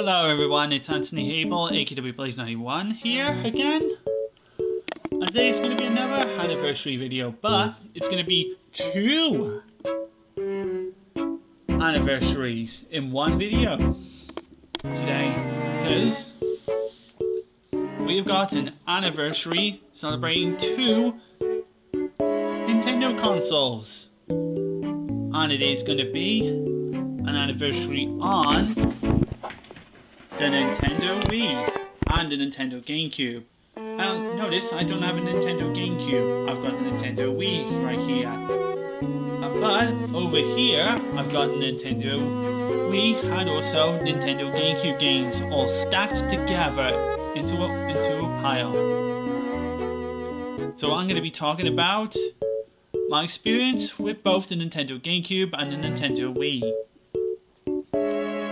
Hello everyone, it's Anthony Hable, AKW Plays 91 here again. And today is going to be another anniversary video, but it's going to be two anniversaries in one video today, because we've got an anniversary celebrating two Nintendo consoles. And it is going to be an anniversary on the Nintendo Wii and the Nintendo Gamecube. Notice I don't have a Nintendo Gamecube. I've got the Nintendo Wii right here. But over here, I've got Nintendo Wii and also Nintendo Gamecube games all stacked together into a pile. So I'm going to be talking about my experience with both the Nintendo Gamecube and the Nintendo Wii,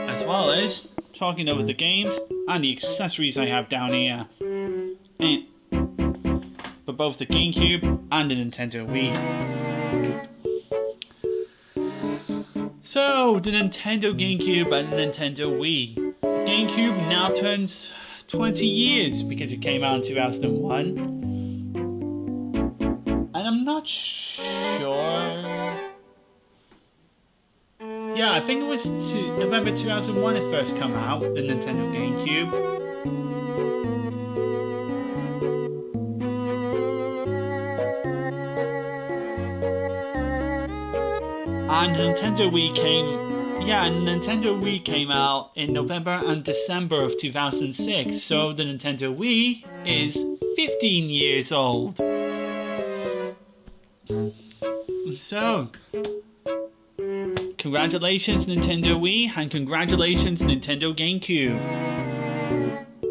as well as talking over the games and the accessories I have down here for both the Gamecube and the Nintendo Wii. So, the Nintendo Gamecube and the Nintendo Wii. The Gamecube now turns 20 years because it came out in 2001. And I'm not sure. Yeah, I think it was November 2001 it first came out, the Nintendo Gamecube. And Nintendo Wii came out in November and December of 2006. So the Nintendo Wii is 15 years old. So, congratulations Nintendo Wii and congratulations Nintendo Gamecube.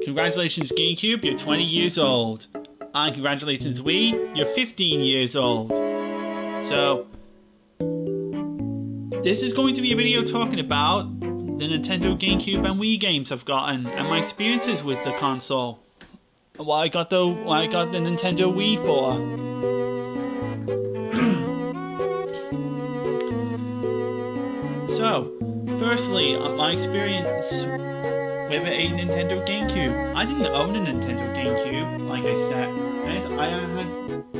Congratulations Gamecube, you're 20 years old. And congratulations Wii, you're 15 years old. So, this is going to be a video talking about the Nintendo Gamecube and Wii games I've gotten and my experiences with the console. What I got the Nintendo Wii for. So, firstly, my experience with a Nintendo Gamecube. I didn't own a Nintendo Gamecube, like I said. I had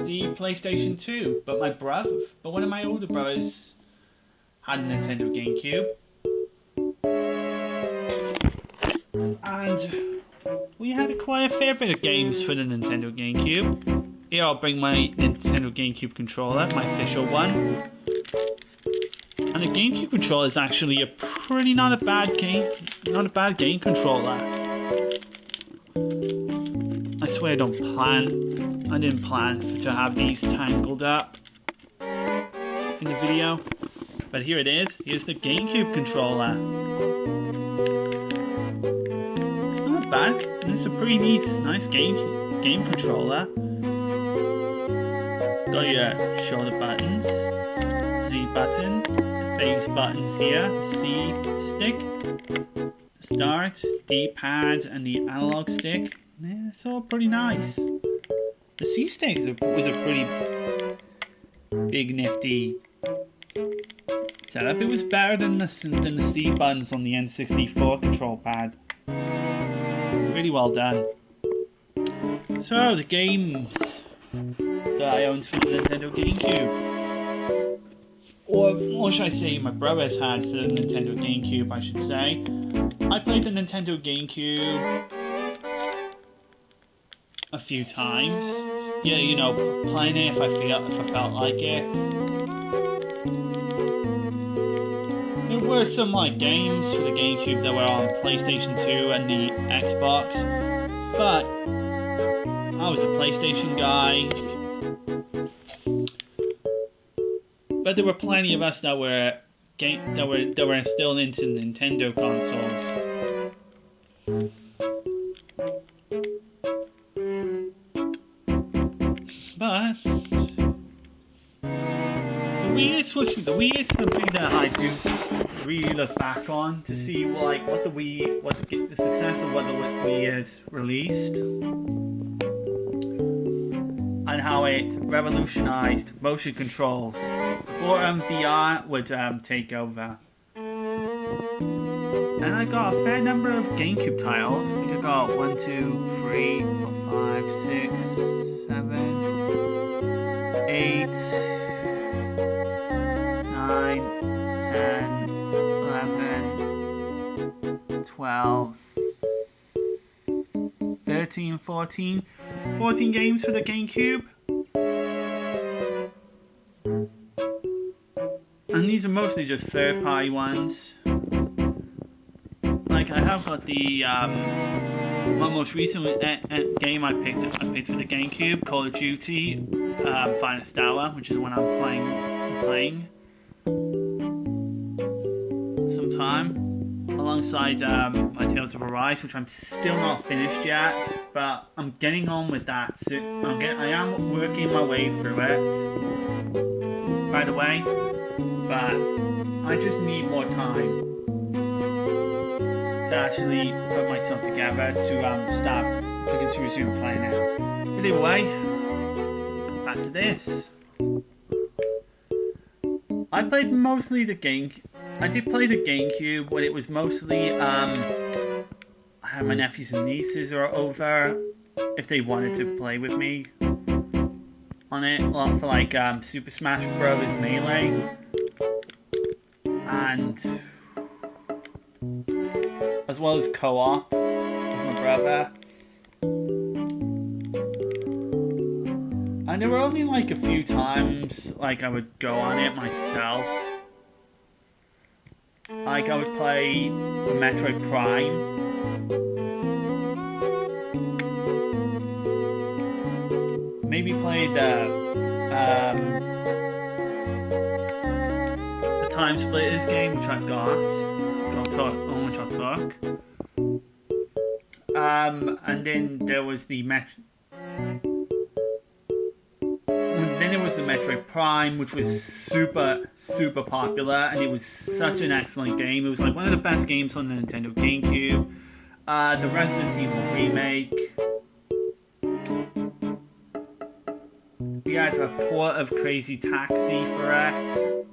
the PlayStation 2, but one of my older brothers had a Nintendo Gamecube. And we had quite a fair bit of games for the Nintendo Gamecube. Here I'll bring my Nintendo Gamecube controller, my official one. And the Gamecube controller is actually not a bad game controller. I swear I didn't plan to have these tangled up in the video. But here it is. Here's the Gamecube controller. It's not bad. And it's a pretty nice game controller. Got your shoulder buttons, Z button, base buttons here, C stick, start, D-pad, and the analog stick. Yeah, it's all pretty nice. The C stick was a pretty big, nifty setup. It was better than the C buttons on the N64 control pad. Really well done. So, the games that I owned for the Nintendo Gamecube. Or should I say my brothers had for the Nintendo Gamecube, I should say. I played the Nintendo Gamecube a few times. Yeah, you know, playing it if I felt like it. There were some games for the Gamecube that were on PlayStation 2 and the Xbox, but I was a PlayStation guy. But there were plenty of us that were still into Nintendo consoles. But the Wii is something that I do really look back on to see the success of what the Wii has released and how it revolutionized motion controls before VR would take over. And I got a fair number of GameCube titles. I think I got 1, 2, 3, 4, 5, 6, 7, 8, 9, 10, 11, 12, 13, 14 games for the GameCube. And these are mostly just third-party ones. Like, I have got the my most recent game I picked for the GameCube, Call of Duty Finest Hour, which is one I'm playing sometime, alongside my Tales of Arise, which I'm still not finished yet, but I'm getting on with that. So I am working my way through it, by the way, but I just need more time to actually put myself together to start looking to resume playing it. But anyway, back to this. I played mostly the game. I did play the GameCube when it was mostly I had my nephews and nieces are over if they wanted to play with me on it, for like Super Smash Bros. Melee and as well as co-op with my brother. And there were only like a few times like I would go on it myself. Like I would play Metroid Prime. Maybe play the Time Splitters game, which I've got. Which I'll talk. And then there was the Metroid Prime, which was super popular, and it was such an excellent game. It was like one of the best games on the Nintendo Gamecube. The Resident Evil remake. We had a port of Crazy Taxi for it,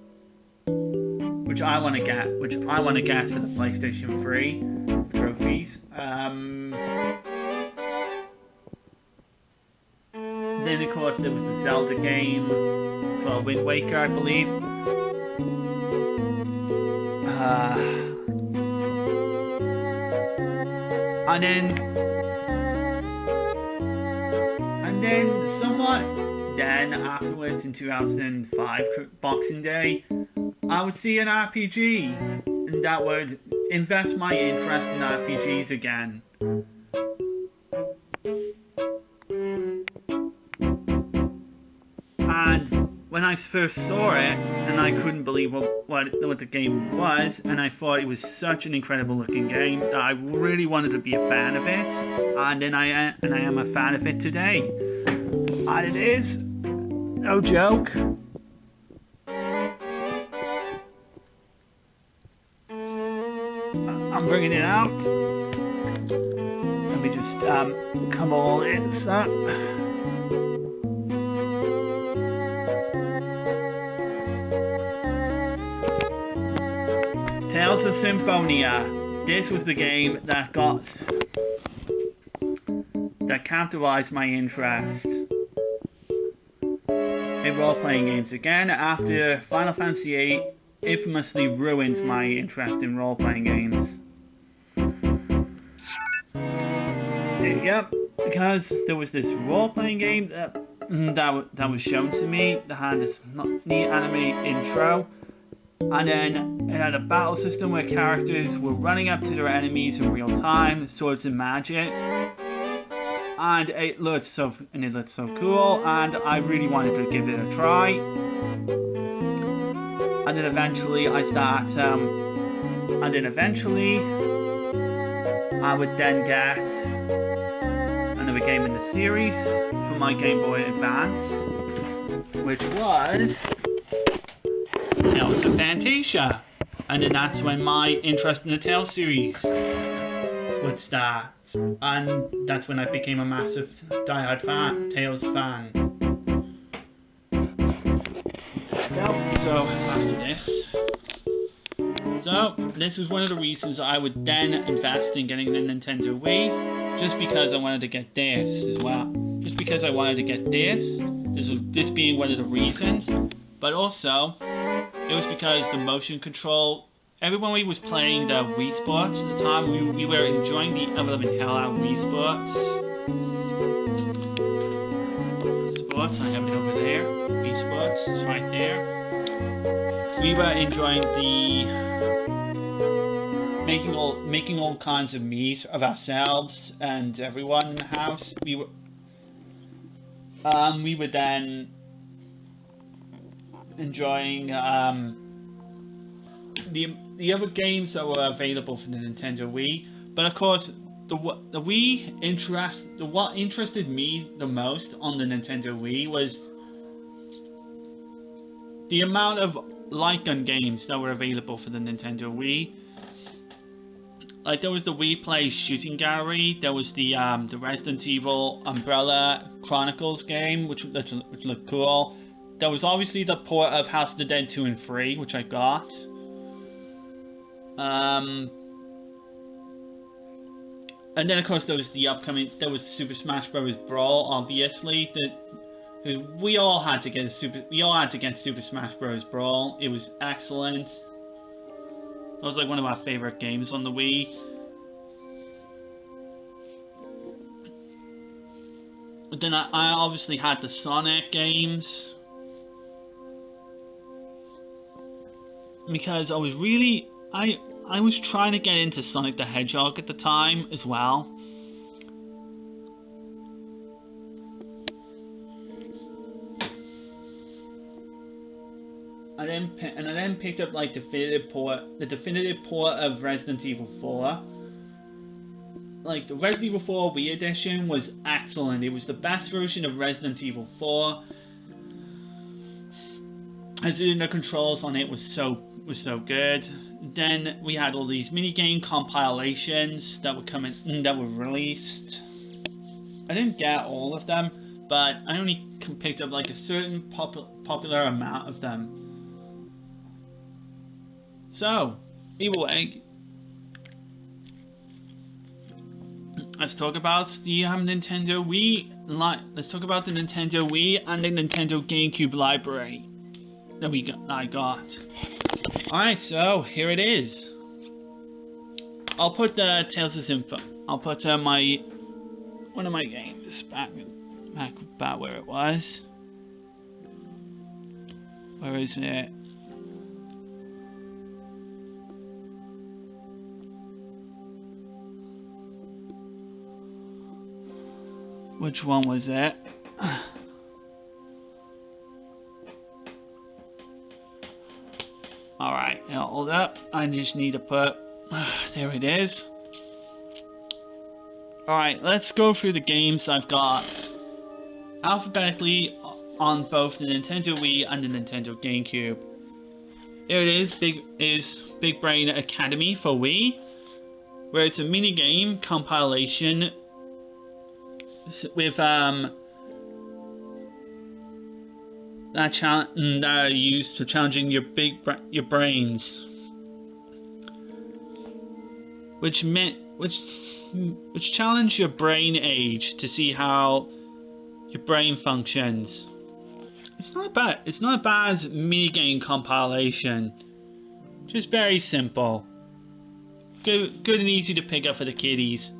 which I want to get for the PlayStation 3 trophies. Then of course there was the Zelda game for Wind Waker, I believe. And then somewhat then afterwards in 2005 Boxing Day, I would see an RPG, and that would invest my interest in RPGs again. And when I first saw it, and I couldn't believe what the game was, and I thought it was such an incredible looking game that I really wanted to be a fan of it, and I am a fan of it today. And it is no joke. I'm bringing it out. Let me just come all in, sir. Tales of Symphonia. This was the game that capitalized my interest in role-playing games again after Final Fantasy VIII infamously ruined my interest in role-playing games. Yep, because there was this role-playing game that was shown to me that had this neat anime intro, and then it had a battle system where characters were running up to their enemies in real time, swords and magic. And it looked so cool, and I really wanted to give it a try. And then eventually I would then get another game in the series for my Game Boy Advance, which was Tales of Fantasia. And then that's when my interest in the Tales series would start. And that's when I became a massive die-hard Tales fan. So, back to this. So, this is one of the reasons I would then invest in getting the Nintendo Wii, just because I wanted to get this as well. Just because I wanted to get this being one of the reasons, but also, it was because the motion control, everyone was playing the Wii Sports at the time, we were enjoying the ever-living hell out of Wii Sports. I have it over there, Wii Sports, it's right there. We were enjoying the making all kinds of memes of ourselves and everyone in the house. We were then enjoying the other games that were available for the Nintendo Wii, but of course what interested me the most on the Nintendo Wii was the amount of light gun games that were available for the Nintendo Wii. Like, there was the Wii Play Shooting Gallery, there was the Resident Evil Umbrella Chronicles game, which looked cool. There was obviously the port of House of the Dead 2 and 3, which I got. And then of course there was Super Smash Bros. Brawl, obviously. We all had to get Super Smash Bros. Brawl. It was excellent. It was like one of my favorite games on the Wii. But then I obviously had the Sonic games, because I was trying to get into Sonic the Hedgehog at the time as well. I then picked up like the definitive port of Resident Evil 4. Like, the Resident Evil 4 Wii edition was excellent. It was the best version of Resident Evil 4. As in, the controls on it was so good. Then we had all these minigame compilations that were released. I didn't get all of them, but I only picked up like a certain popular amount of them. So, either way, let's talk about the Nintendo Wii. Let's talk about the Nintendo Wii and the Nintendo Gamecube library that I got. Alright, so here it is. I'll put the Tales of Symphonia. I'll put one of my games back about where it was. Where is it? Which one was it? Alright, hold up. I just need to put... there it is. Alright, let's go through the games I've got alphabetically on both the Nintendo Wii and the Nintendo Gamecube. Here it is, Big Brain Academy for Wii, where it's a minigame compilation with that are used to challenging your brains, which challenge your brain age to see how your brain functions. It's not a bad minigame compilation. Just very simple. Good and easy to pick up for the kiddies.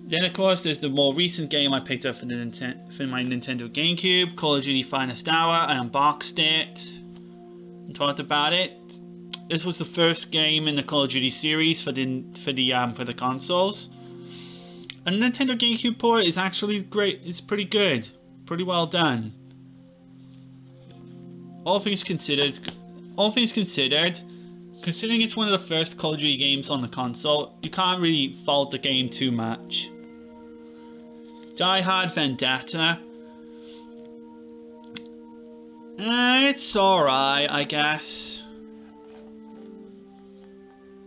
Then of course there's the more recent game I picked up for my Nintendo Gamecube, Call of Duty Finest Hour. I unboxed it and talked about it. This was the first game in the Call of Duty series for the consoles. And the Nintendo Gamecube port is actually great. It's pretty good, pretty well done. All things considered, considering it's one of the first Call of Duty games on the console, you can't really fault the game too much. Hard Vendetta. It's alright, I guess.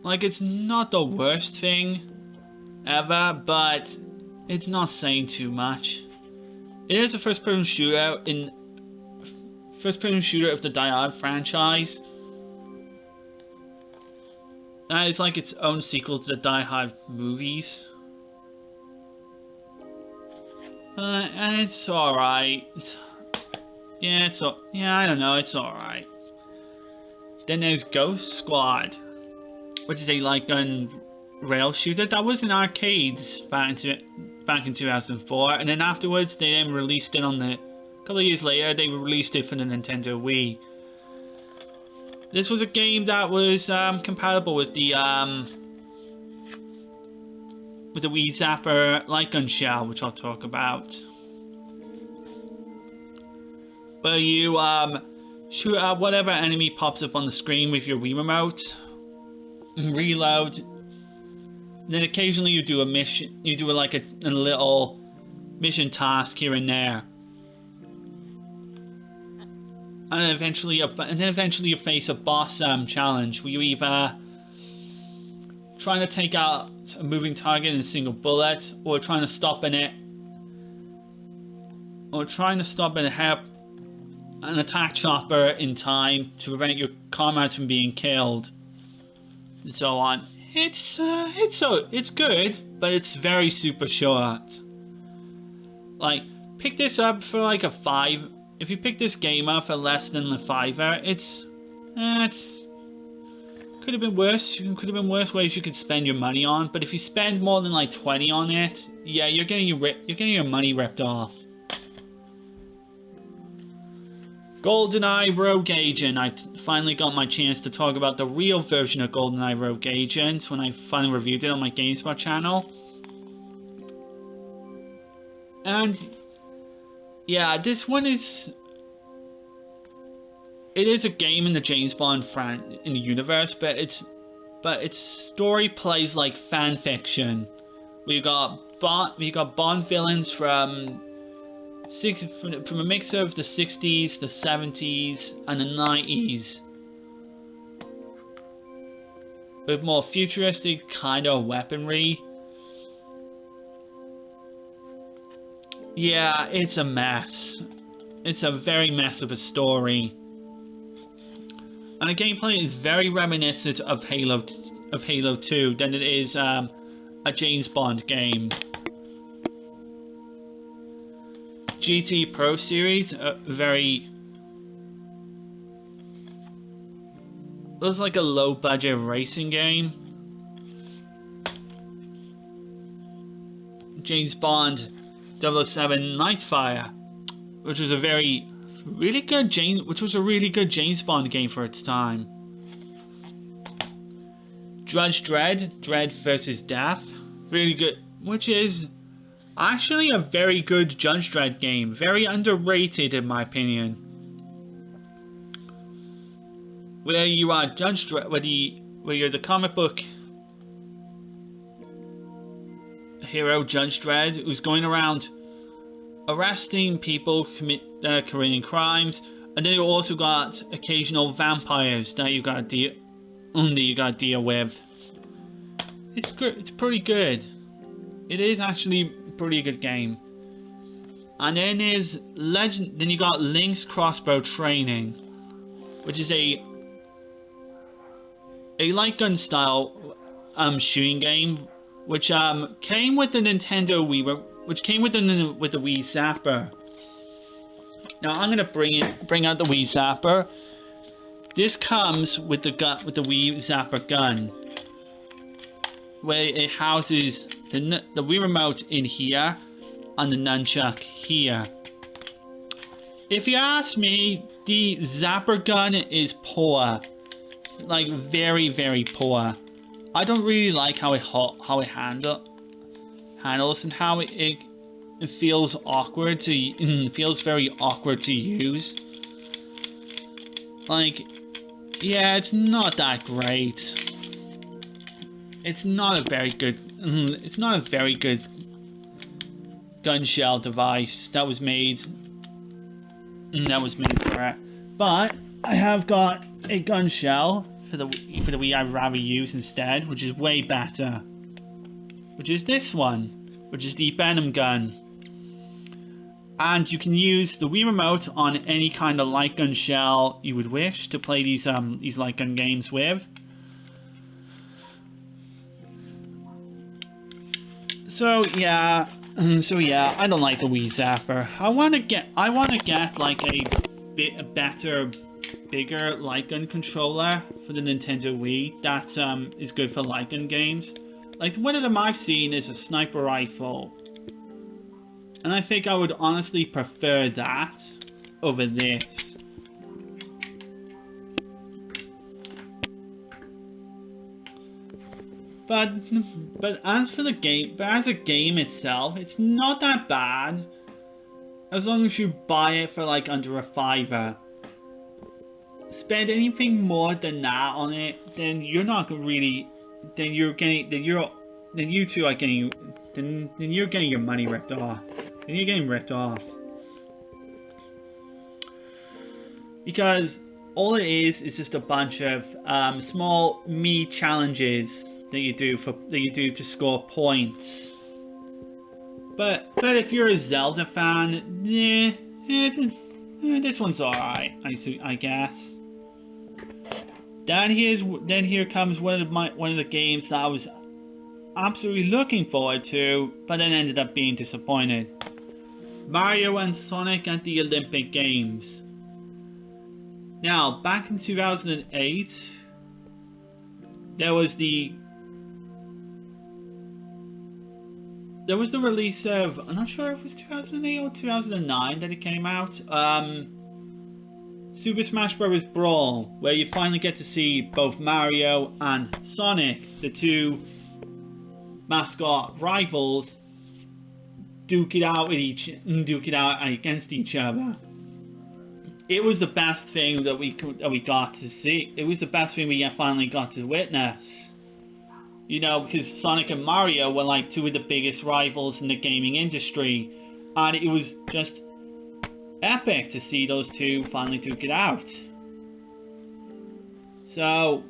Like, it's not the worst thing ever, but it's not saying too much. It is a first-person shooter of the Die Hard franchise. It's like its own sequel to the Die Hard movies. And it's alright. Yeah, I don't know, it's alright. Then there's Ghost Squad, which is a light gun rail shooter that was in arcades back in 2004, and then afterwards they then released it on the... A couple of years later, they released it for the Nintendo Wii. This was a game that was compatible with the Wii Zapper light gun shell, which I'll talk about. Where you shoot at whatever enemy pops up on the screen with your Wii Remote, reload, and then occasionally you do a mission. You do like a little mission task here and there. And then eventually you face a boss challenge where you either trying to take out a moving target in a single bullet, or trying to stop an attack chopper in time to prevent your comrades from being killed, and so on. It's good, but it's very super short. Like, pick this up for like a $5. If you pick this game up for less than the $5, it's could have been worse. Could have been worse ways you could spend your money on. But if you spend more than like $20 on it, yeah, you're getting your money ripped off. Goldeneye Rogue Agent. I finally got my chance to talk about the real version of Goldeneye Rogue Agent when I finally reviewed it on my GameSpot channel. And yeah, this one is... It is a game in the James Bond in the universe, but its story plays like fan fiction. We got Bond villains from a mix of the 60s, the 70s, and the 90s, with more futuristic kind of weaponry. Yeah, it's a mess. It's a very mess of a story. And the gameplay is very reminiscent of Halo 2 than it is a James Bond game. GT Pro Series, it was like a low budget racing game. James Bond 007 Nightfire, which was a really good James Bond game for its time. Judge Dredd vs. Death, really good, which is actually a very good Judge Dredd game, very underrated in my opinion. Where you are Judge Dredd, where you're the comic book hero Judge Dredd, who's going around arresting people committing crimes, and then you also got occasional vampires that you got to deal with. It's good. It's pretty good. It is actually a pretty good game. And then Then you got Lynx Crossbow Training, which is a light gun style shooting game, which came with the Nintendo Wii, which came with the Wii Zapper. Now I'm gonna bring out the Wii Zapper. This comes with the Wii Zapper gun, where it houses the Wii Remote in here and the nunchuck here. If you ask me, the Zapper gun is poor, like very, very poor. I don't really like how it handles and how it feels awkward feels very awkward to use. Like, yeah, it's not that great. It's not a very good gun shell device that was made for it. But I have got a gun shell for the Wii I'd rather use instead, which is way better. Which is this one, which is the Venom Gun. And you can use the Wii Remote on any kind of light gun shell you would wish to play these light gun games with. So yeah, I don't like the Wii Zapper. I wanna get like a better, bigger light gun controller for the Nintendo Wii that is good for light gun games. Like one of them I've seen is a sniper rifle, and I think I would honestly prefer that over this. But as for the game, as a game itself, it's not that bad. As long as you buy it for like under a $5. Spend anything more than that on it, then you're not really, then you're getting your money ripped off. Then you're getting ripped off. Because all it is just a bunch of small mini challenges that you do to score points. But if you're a Zelda fan, this one's alright, I guess. Then here comes one of the games that I was absolutely looking forward to, but then ended up being disappointed. Mario and Sonic at the Olympic Games. Now, back in 2008, there was the release of, I'm not sure if it was 2008 or 2009 that it came out, Super Smash Bros. Brawl, where you finally get to see both Mario and Sonic, the two mascot rivals, duke it out against each other. It was the best thing that we got to see. It was the best thing we finally got to witness. You know, because Sonic and Mario were like two of the biggest rivals in the gaming industry, and it was just epic to see those two finally duke it out. So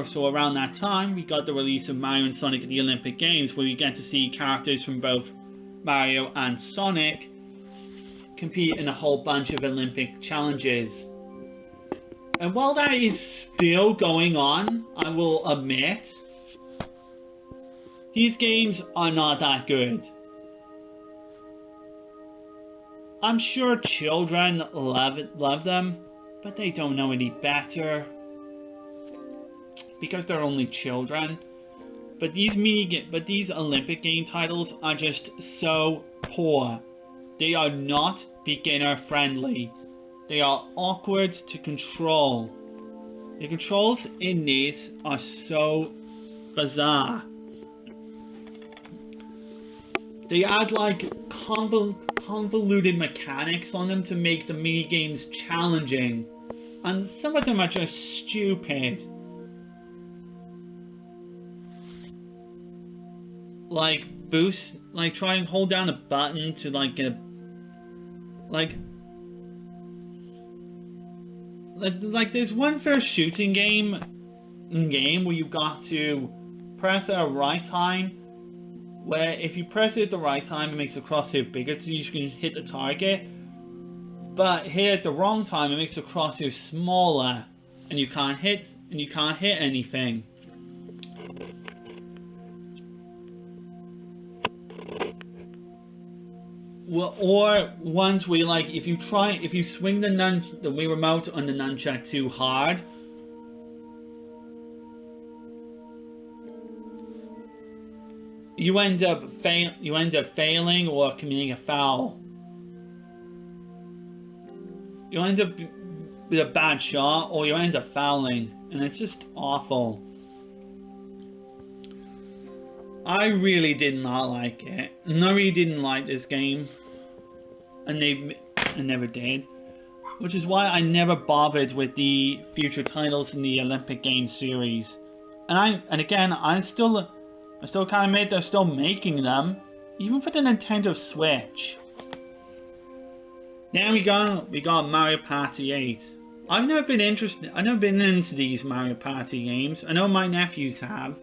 so around that time, we got the release of Mario and Sonic at the Olympic Games, where we get to see characters from both Mario and Sonic compete in a whole bunch of Olympic challenges. And while that is still going on, I will admit, these games are not that good. I'm sure children love them, but they don't know any better because they're only children. But these Olympic game titles are just so poor. They are not beginner friendly. They are awkward to control. The controls in these are so bizarre. They add like convoluted mechanics on them to make the mini games challenging, and some of them are just stupid. Like try and hold down a button to like get a like there's one first shooting game where you've got to press at the right time, where if you press it at the right time it makes the crosshair bigger so you can hit the target, but hit at the wrong time it makes the crosshair smaller and you can't hit anything. Well, or ones where like if you swing the Wii Remote on the nunchuck too hard, you end up failing or committing a foul. You end up with a bad shot, or you end up fouling, and it's just awful. I really did not like it, and I really didn't like this game, and I never did, which is why I never bothered with the future titles in the Olympic Games series. And I still kind of made they're still making them, even for the Nintendo Switch. Then we got Mario Party 8. I've never been into these Mario Party games. I know my nephews have.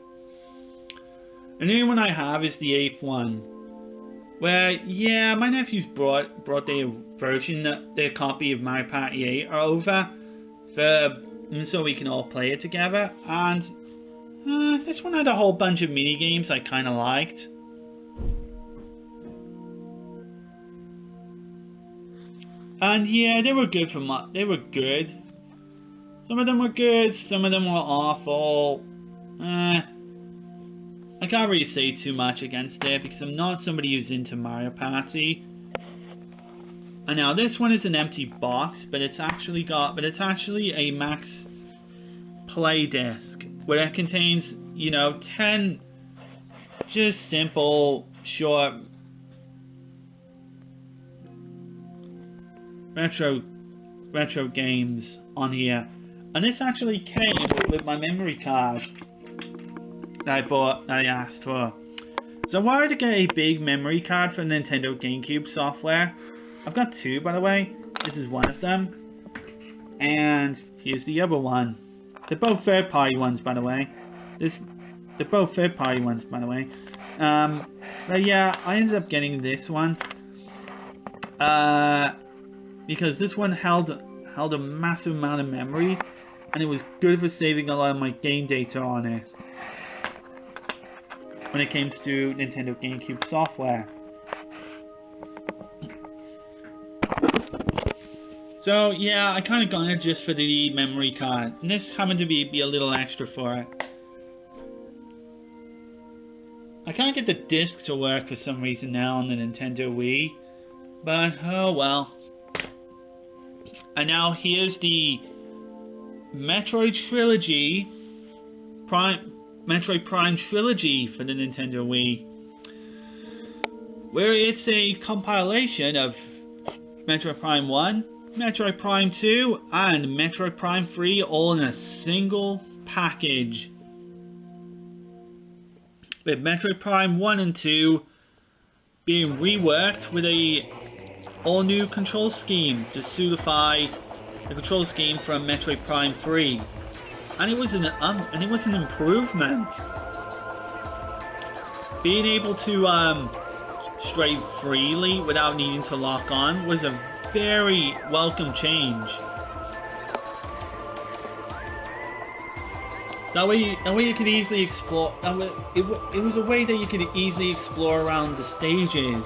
And the only one I have is the 8th one, where yeah, my nephews brought their copy of Mario Party 8 over so we can all play it together, and This one had a whole bunch of mini games I kind of liked. And yeah, they were good they were good. Some of them were good, some of them were awful. I can't really say too much against it because I'm not somebody who's into Mario Party. And now this one is an empty box, but it's actually a max play disc where it contains, you know, 10 just simple, short retro games on here. And this actually came with my memory card that I asked for. So I wanted to get a big memory card for Nintendo Gamecube software. I've got two, by the way. This is one of them. And here's the other one. They're both third-party ones, by the way. They're both third-party ones, by the way. But yeah, I ended up getting this one. Because this one held a massive amount of memory. And it was good for saving a lot of my game data on it. When it comes to Nintendo Gamecube software. So yeah, I kind of got it just for the memory card. And this happened to be a little extra for it. I can't get the disc to work for some reason now on the Nintendo Wii. But oh well. And now here's the Metroid Trilogy, Metroid Prime Trilogy for the Nintendo Wii, where it's a compilation of Metroid Prime 1, Metroid Prime 2, and Metroid Prime 3 all in a single package. With Metroid Prime 1 and 2 being reworked with a all new control scheme to suitify the control scheme from Metroid Prime 3, and it was an improvement. Being able to stray freely without needing to lock on was a very welcome change. That way you could easily explore. It was a way that you could easily explore around the stages.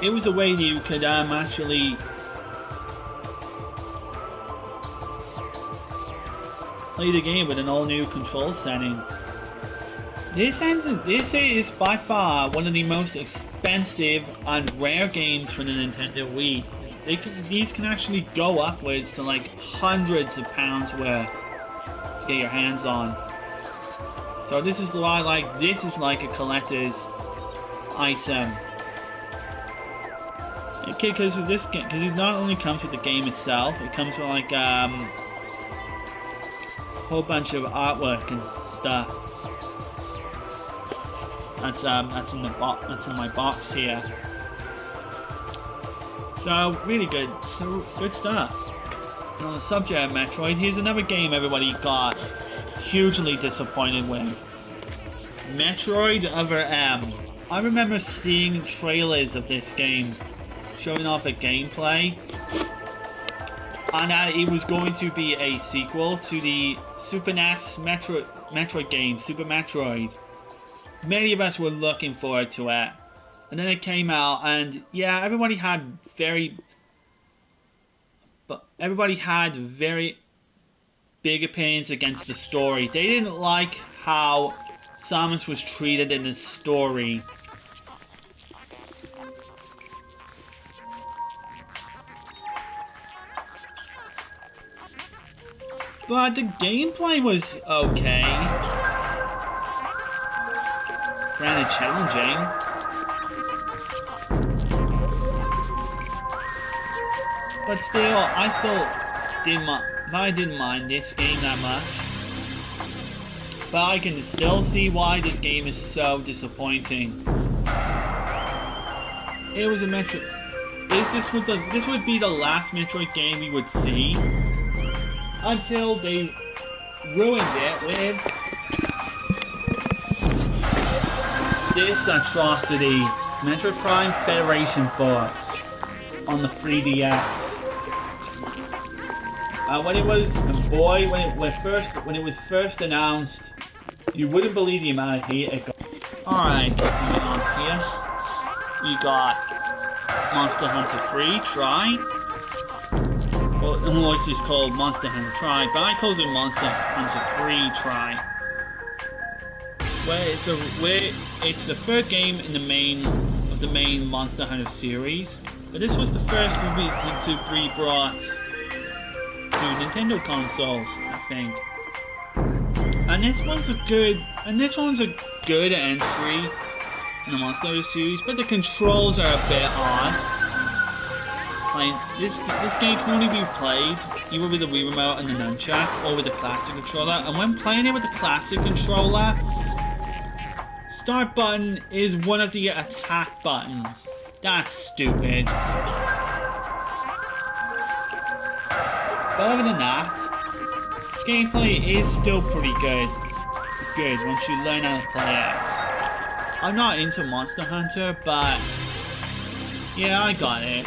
It was a way that you could actually play the game with an all-new control setting. This is by far one of the most expensive and rare games for the Nintendo Wii. These can actually go upwards to like hundreds of pounds worth to get your hands on. So this is why this is like a collector's item. Okay, because it not only comes with the game itself, it comes with like whole bunch of artwork and stuff. That's in my box here. So really good stuff. And on the subject of Metroid, here's another game everybody got hugely disappointed with. Metroid Other M. I remember seeing trailers of this game showing off a gameplay, and that it was going to be a sequel to the Super NES Metroid game, Super Metroid. Many of us were looking forward to it. And then it came out, and yeah, everybody had very big opinions against the story. They didn't like how Samus was treated in the story. But the gameplay was okay. Granted challenging. But still, I didn't mind this game that much. But I can still see why this game is so disappointing. It was a Metroid. This would be the last Metroid game we would see until they ruined it with this atrocity, Metroid Prime Federation Force on the 3DS. When it was first announced, You wouldn't believe the amount of hate it got. Alright, moving on here. We got Monster Hunter 3, Try. Well, unless it's called Monster Hunter Try, but I call it Monster Hunter 3 Try. Where it's the third game in the main Monster Hunter series, but this was the first movie to be brought to Nintendo consoles, I think. And this one's a good entry in the Monster Hunter series, but the controls are a bit odd. Like this game can only be played either with the Wii Remote and the nunchuck, or with the classic controller. And when playing it with the classic controller, start button is one of the attack buttons. That's stupid. But other than that, gameplay is still pretty good. Once you learn how to play it. I'm not into Monster Hunter, but yeah, I got it.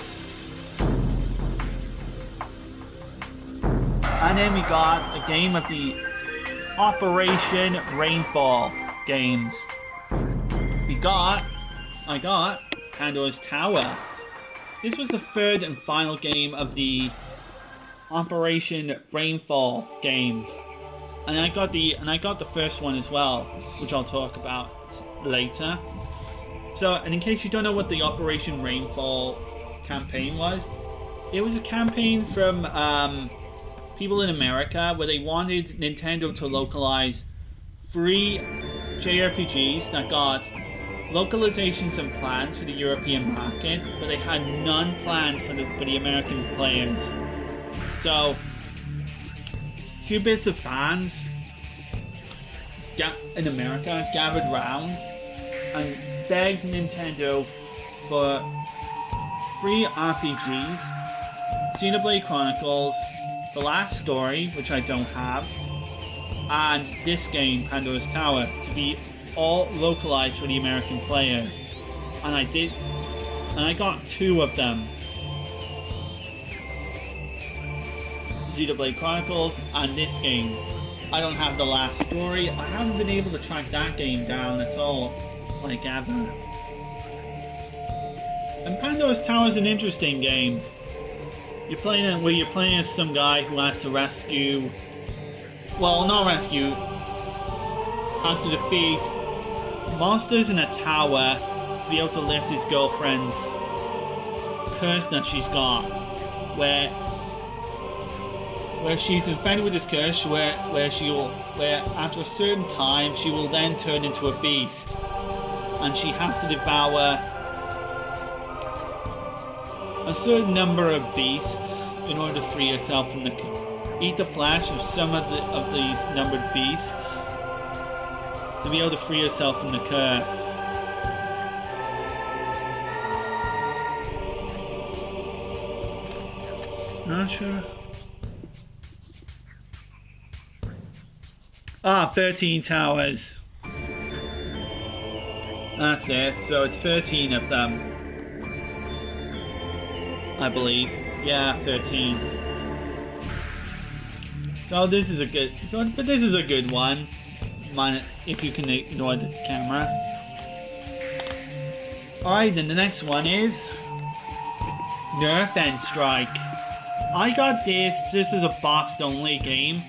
And then we got a game of the Operation Rainfall games. I got Pandora's Tower. This was the third and final game of the Operation Rainfall games. And I got the first one as well, which I'll talk about later. So, and in case you don't know what the Operation Rainfall campaign was, it was a campaign from people in America where they wanted Nintendo to localize 3 JRPGs that got localizations and plans for the European market, but they had none planned for the American players. So, few bits of fans in America gathered round and begged Nintendo for 3 RPGs, Xenoblade Chronicles, The Last Story, which I don't have, and this game, Pandora's Tower, to be all localized for the American players. And I did, and I got 2 of them. Xenoblade Chronicles and this game. I don't have The Last Story. I haven't been able to track that game down at all, like ever. And Pandora's Tower is an interesting game. You're playing as some guy who has to rescue, well, not rescue, has to defeat monsters in a tower to be able to lift his girlfriend's curse that she's got, where she's infected with this curse, where after a certain time she will then turn into a beast, and she has to devour a certain number of beasts in order to free herself from eat the flesh of some of these numbered beasts to be able to free herself from the curse. Not sure. 13 towers. That's it. So it's 13 of them, I believe. Yeah, 13. So this is a good one. If you can ignore the camera. Alright, then the next one is Nerf and Strike. I got this just as a boxed only game,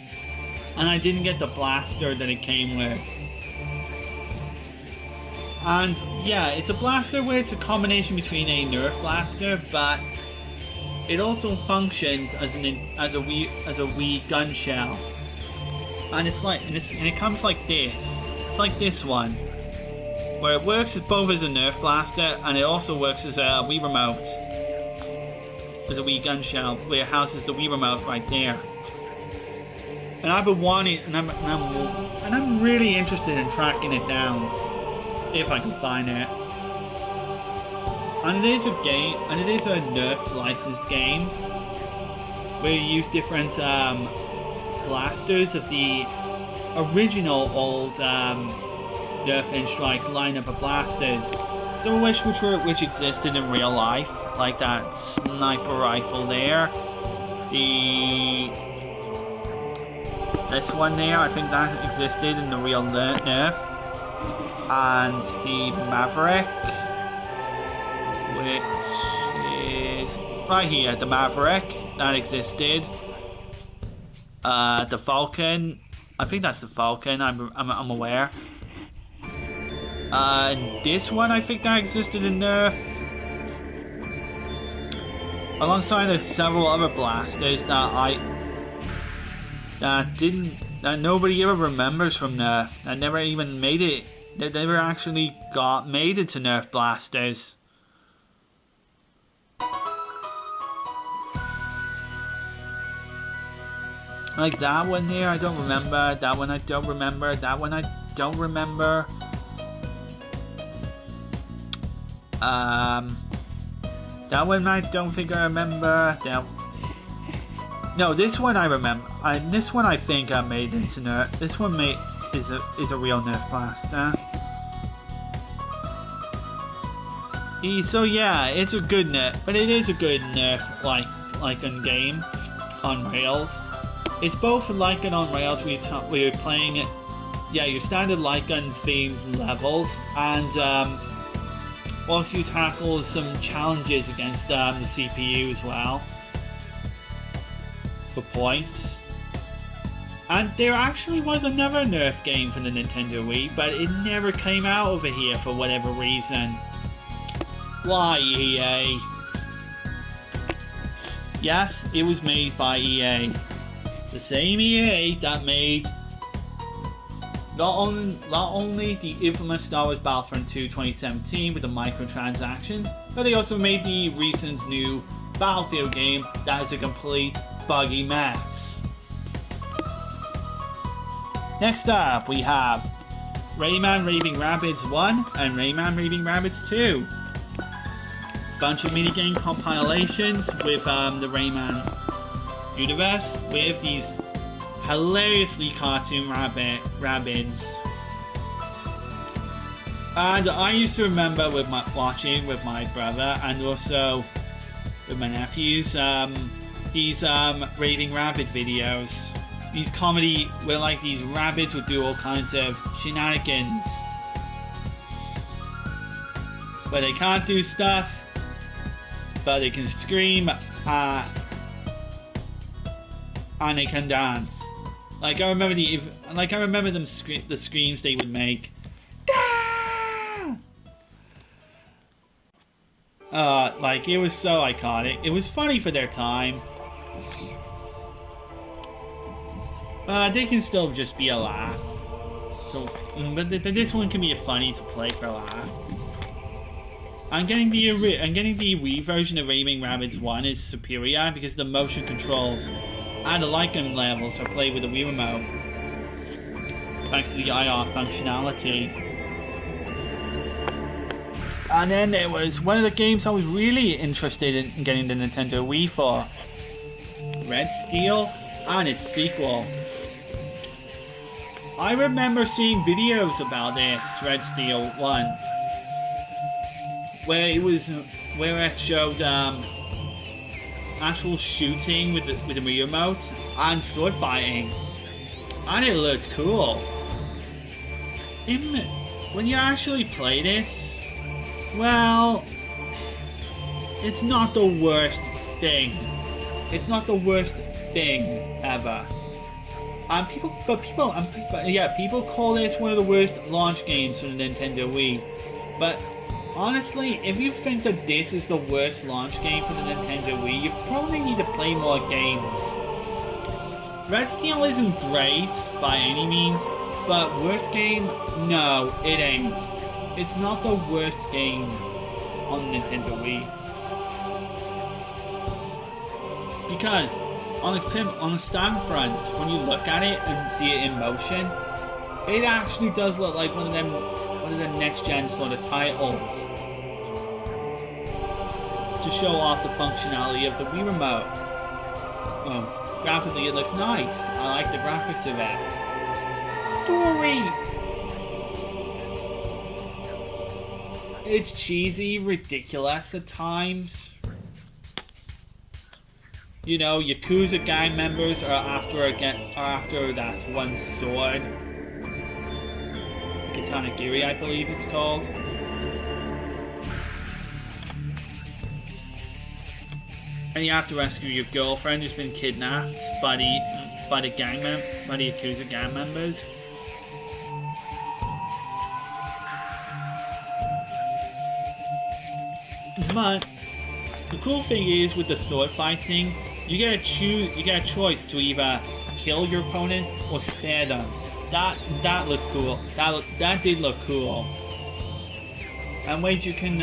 and I didn't get the blaster that it came with. And yeah, it's a blaster where it's a combination between a Nerf blaster, but it also functions as a Wii gun shell. And it comes like this. It's like this one, where it works both as a Nerf blaster and it also works as a Wii Remote, as a Wii gun shell, where it houses the Wii Remote right there. And I've been wanting, and I'm really interested in tracking it down if I can find it. And it is a game, and it is a Nerf licensed game where you use different blasters of the original old Nerf and Strike lineup of blasters. Some of which existed in real life, like that sniper rifle there, the This one there, I think that existed in the real Nerf. And the Maverick, which is right here, the Maverick, that existed. The Falcon, I think that's the Falcon, I'm aware. This one, I think that existed in Nerf. Alongside of several other blasters that nobody ever remembers from Nerf, that never even made it, that never actually made it to Nerf blasters. Like that one there, I don't remember. That one I don't remember. That one I don't remember. That one I don't think I remember. No, this one I remember. This one I think I made into Nerf. This one is a real Nerf blaster. So yeah, it's a good Nerf, but it is a good Nerf like game on rails. It's both like it on rails. We're playing it. Yeah, your standard light gun themed levels, and also you tackle some challenges against the CPU as well for points. And there actually was another Nerf game for the Nintendo Wii, but it never came out over here for whatever reason. Why, EA? Yes, it was made by EA. The same EA that made not only the infamous Star Wars Battlefront 2 2017 with the microtransactions, but they also made the recent new Battlefield game that is a complete buggy mess. Next up, we have Rayman Raving Rabbids 1 and Rayman Raving Rabbids 2. Bunch of minigame compilations with the Rayman universe with these hilariously cartoon rabbids. And I used to remember watching with my brother and also with my nephews these Raving Rabbit videos. These comedy where like these rabbits would do all kinds of shenanigans. Where they can't do stuff, but they can scream and they can dance. Like I remember the screams they would make. Like it was so iconic. It was funny for their time. They can still just be a laugh. So, but this one can be a funny to play for a laugh. I'm getting the Wii version of Raving Rabbids 1 is superior because the motion controls and the light gun levels are played with the Wii Remote, thanks to the IR functionality. And then there was one of the games I was really interested in getting the Nintendo Wii for, Red Steel and its sequel. I remember seeing videos about this Red Steel 1, where it showed actual shooting with the Wii Remote and sword fighting, and it looked cool. When you actually play this, well, it's not the worst thing. It's not the worst thing ever. People call this one of the worst launch games for the Nintendo Wii. But honestly, if you think that this is the worst launch game for the Nintendo Wii, you probably need to play more games. Red Steel isn't great by any means, but worst game? No, it ain't. It's not the worst game on the Nintendo Wii. Because on the stand front, when you look at it and see it in motion, it actually does look like one of the next gen sort of titles to show off the functionality of the Wii Remote. Graphically it looks nice. I like the graphics of it. Story! It's cheesy, ridiculous at times. you know, Yakuza gang members are after that one sword. Katanagiri, I believe it's called. And you have to rescue your girlfriend who's been kidnapped by the Yakuza gang members. But the cool thing is, with the sword fighting, you get a choice to either kill your opponent or spare them. That looks cool. That did look cool. And ways you can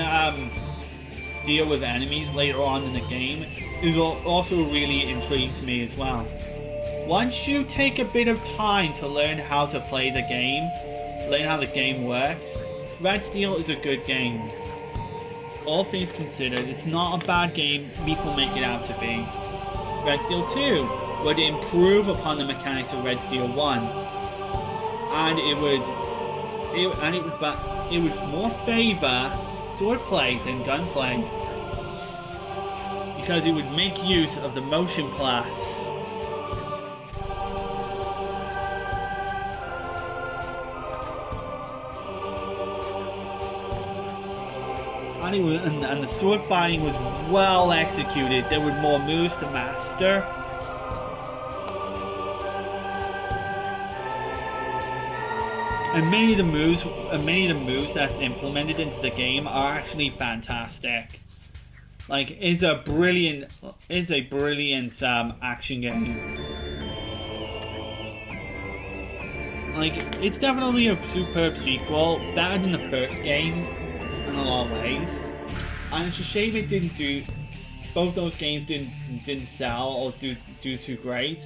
deal with enemies later on in the game is also really intriguing to me as well. Once you take a bit of time to learn how to play the game, learn how the game works, Red Steel is a good game. All things considered, it's not a bad game people make it out to be. Red Steel 2 would improve upon the mechanics of Red Steel 1, and it would more favor swordplay than gunplay, because it would make use of the motion class. And the sword fighting was well executed. There were more moves to master. And many of the moves that's implemented into the game are actually fantastic. Like, it's a brilliant action game. Like, it's definitely a superb sequel, better than the first game in a lot of ways. And it's a shame it didn't do, both those games didn't sell or do too great,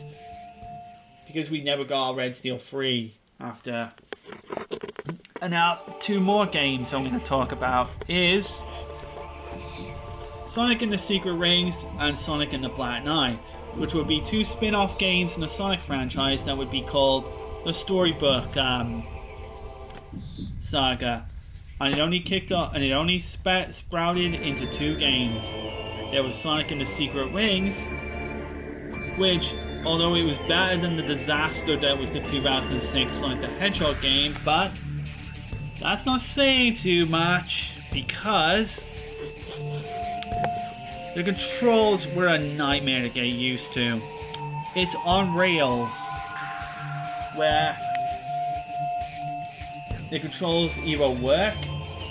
because we never got our Red Steel 3 after. And now, two more games I'm going to talk about is Sonic and the Secret Rings and Sonic and the Black Knight, which would be two spin-off games in the Sonic franchise that would be called the Storybook Saga. And it only sprouted into two games. There was Sonic and the Secret Rings, which, although it was better than the disaster that was the 2006 Sonic the Hedgehog game, but that's not saying too much, because the controls were a nightmare to get used to. It's on rails, where the controls either work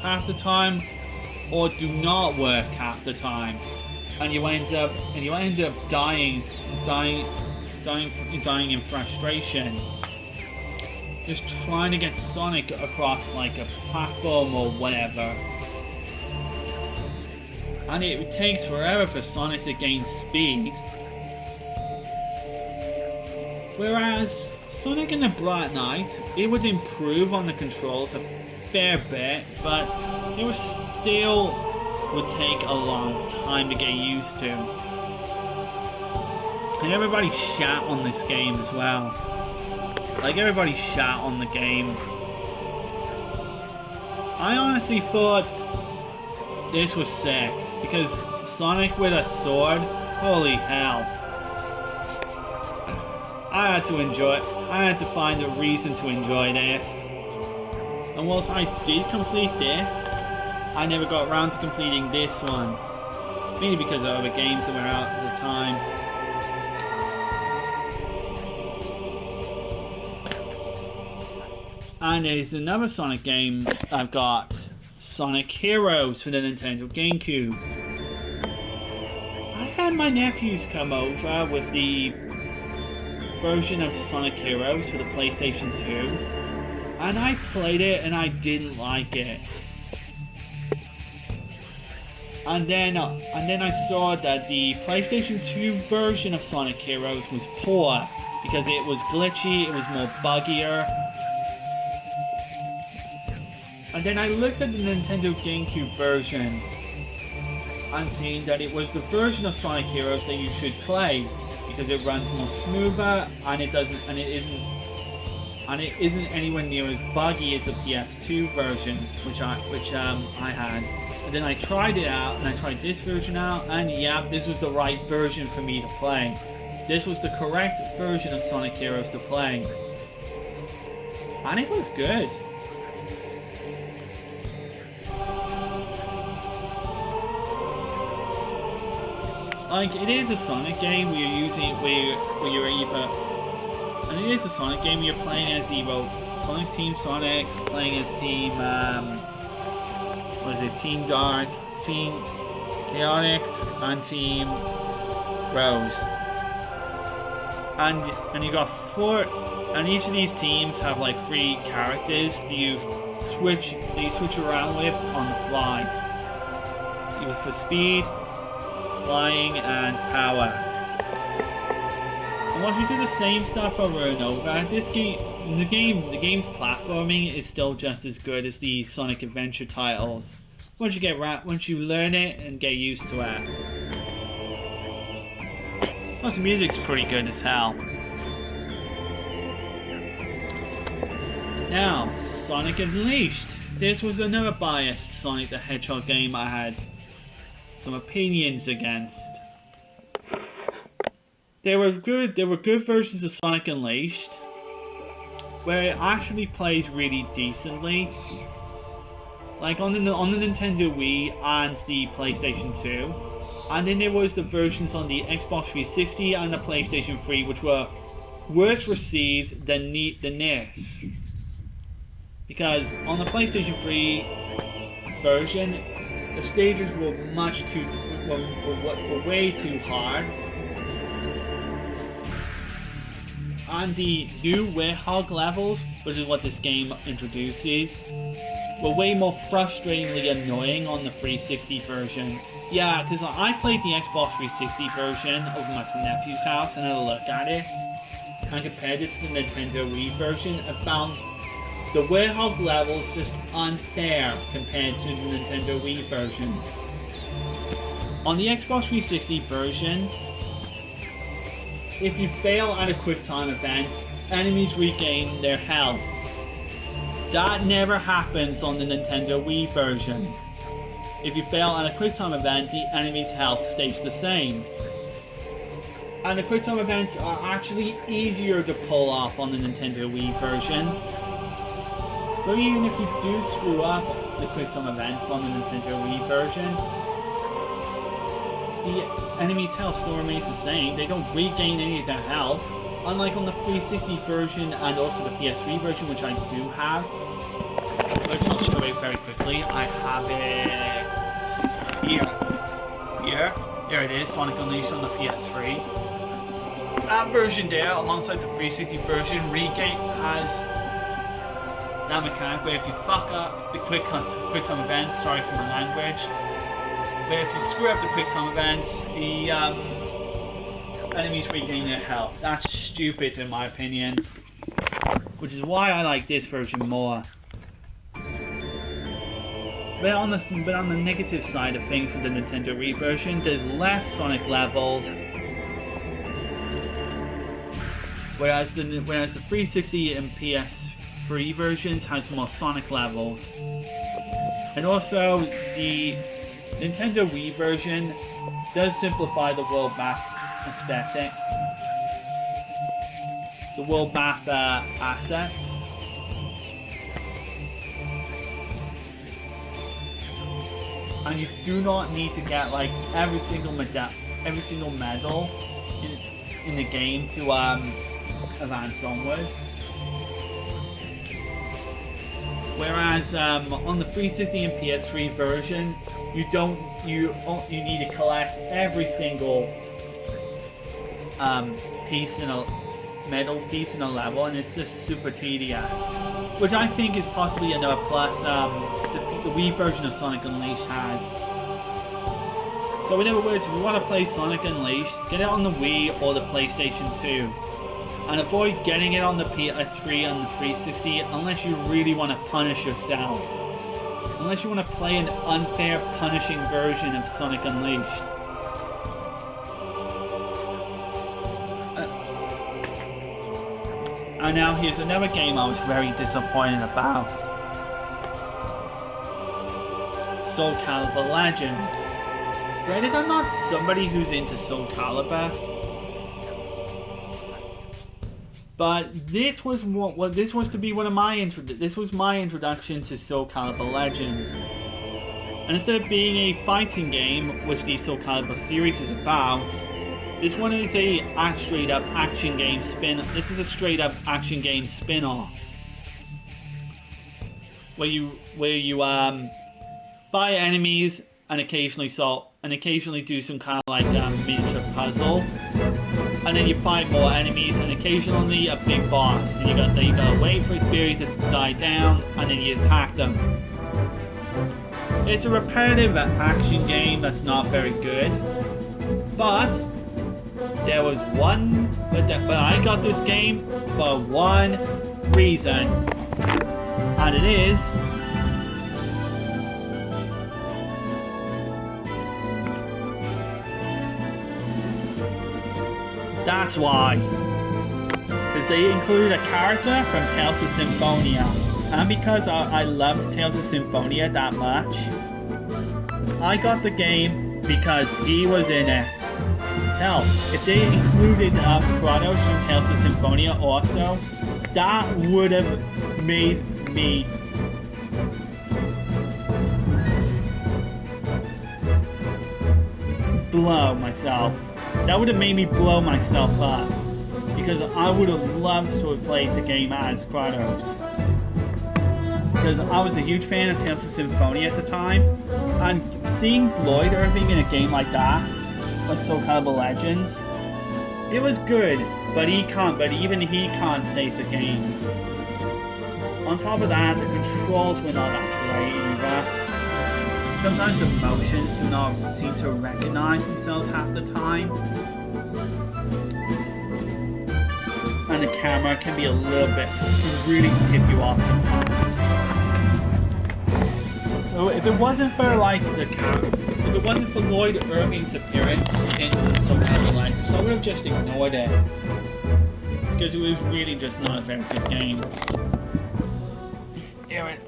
half the time or do not work half the time, and you end up dying in frustration, just trying to get Sonic across like a platform or whatever. And it takes forever for Sonic to gain speed. Whereas Sonic and the Black Knight, it would improve on the controls a fair bit, but it would take a long time to get used to. And everybody shat on this game as well. Like, everybody shat on the game. I honestly thought this was sick, because Sonic with a sword, holy hell. I had to find a reason to enjoy this. And whilst I did complete this, I never got around to completing this one. Mainly because of other games that were out at the time. And there's another Sonic game I've got, Sonic Heroes for the Nintendo Gamecube. I had my nephews come over with the version of Sonic Heroes for the PlayStation 2, and I played it and I didn't like it. And then I saw that the PlayStation 2 version of Sonic Heroes was poor because it was glitchy, it was more buggier. And then I looked at the Nintendo Gamecube version and seen that it was the version of Sonic Heroes that you should play, because it runs more smoother and it isn't anywhere near as buggy as the PS2 version, which I had. And then I tried it out, and I tried this version out, and yeah, this was the right version for me to play. This was the correct version of Sonic Heroes to play. And it was good. Like, it is a Sonic game where you're using, where you're either, and it is a Sonic game where you're playing as either Sonic Team Sonic, playing as Team, what is it, Team Dark, Team Chaotix, and Team Rose. And you got 4, and each of these teams have like 3 characters that you switch around with on the fly. Either for speed, flying, and power. And once you do the same stuff over and over, the game's platforming is still just as good as the Sonic Adventure titles. Once you learn it and get used to it. Plus the music's pretty good as hell. Now, Sonic Unleashed. This was another biased Sonic the Hedgehog game I had some opinions against. There were good versions of Sonic Unleashed where it actually plays really decently. Like on the Nintendo Wii and the PlayStation 2. And then there was the versions on the Xbox 360 and the PlayStation 3 which were worse received than the NES. Because on the PlayStation 3 version, the stages were were way too hard. And the new Werehog levels, which is what this game introduces, were way more frustratingly annoying on the 360 version. Yeah, because I played the Xbox 360 version over my nephew's house and I looked at it and compared it to the Nintendo Wii version and found the Werehog levels just unfair compared to the Nintendo Wii version. On the Xbox 360 version, if you fail at a quick time event, enemies regain their health. That never happens on the Nintendo Wii version. If you fail at a quick time event, the enemy's health stays the same. And the quick time events are actually easier to pull off on the Nintendo Wii version. So even if you do screw up the quick time events on the Nintendo Wii version, the enemy's health still remains the same. They don't regain any of their health. Unlike on the 360 version and also the PS3 version, which I do have. Which I'll show you very quickly. I have it here. There it is, Sonic Unleashed on the PS3. That version there, alongside the 360 version, has that mechanic where if you fuck up the quick time events, sorry for my language, where if you screw up the quick time events, the enemies regain their health. That's stupid in my opinion, which is why I like this version more. But on the negative side of things with the Nintendo Wii version, there's less Sonic levels, whereas the 360 and PS3 versions has more Sonic levels. And also the Nintendo Wii version does simplify the world map aesthetic, the world map assets. And you do not need to get like every single medal in the game to advance onwards. Whereas on the 360 and PS3 version, you need to collect every single medal piece in a level, and it's just super tedious. Which I think is possibly another plus the Wii version of Sonic Unleashed has. So in other words, if you want to play Sonic Unleashed, get it on the Wii or the PlayStation 2. And avoid getting it on the PS3 and the 360 unless you really want to punish yourself. Unless you want to play an unfair, punishing version of Sonic Unleashed. And now here's another game I was very disappointed about. Soul Calibur Legends. Granted, I'm not somebody who's into Soul Calibur, but this was to be one of my this was my introduction to Soul Calibur Legends. And instead of being a fighting game, which the Soul Calibur series is about, this one is a straight up action game spin. This is a straight up action game spin-off, where you fight enemies and occasionally do some kind of like miniature puzzle, and then you fight more enemies and occasionally a big boss. And you gotta wait for its spirit to die down, and then you attack them. It's a repetitive action game that's not very good, but there was but I got this game for one reason, and it is that's why. Because they include a character from Tales of Symphonia. And because I loved Tales of Symphonia that much, I got the game because he was in it. Hell, if they included Kratos from Tales of Symphonia also, that would have made me blow myself. That would have made me blow myself up, because I would have loved to have played the game as Kratos. Because I was a huge fan of Tales of Symphonia at the time, and seeing Lloyd Irving in a game like that, like Soul Calibur Legends, it was good, but even he can't save the game. On top of that, the controls were not that great either. Sometimes the motions do not seem to recognize themselves half the time. And the camera can be a little bit, can really tip you off sometimes. So if it wasn't for if it wasn't for Lloyd Irving's appearance in Soul Calibur Legends, I would have just ignored it. Because it was really just not a very good game.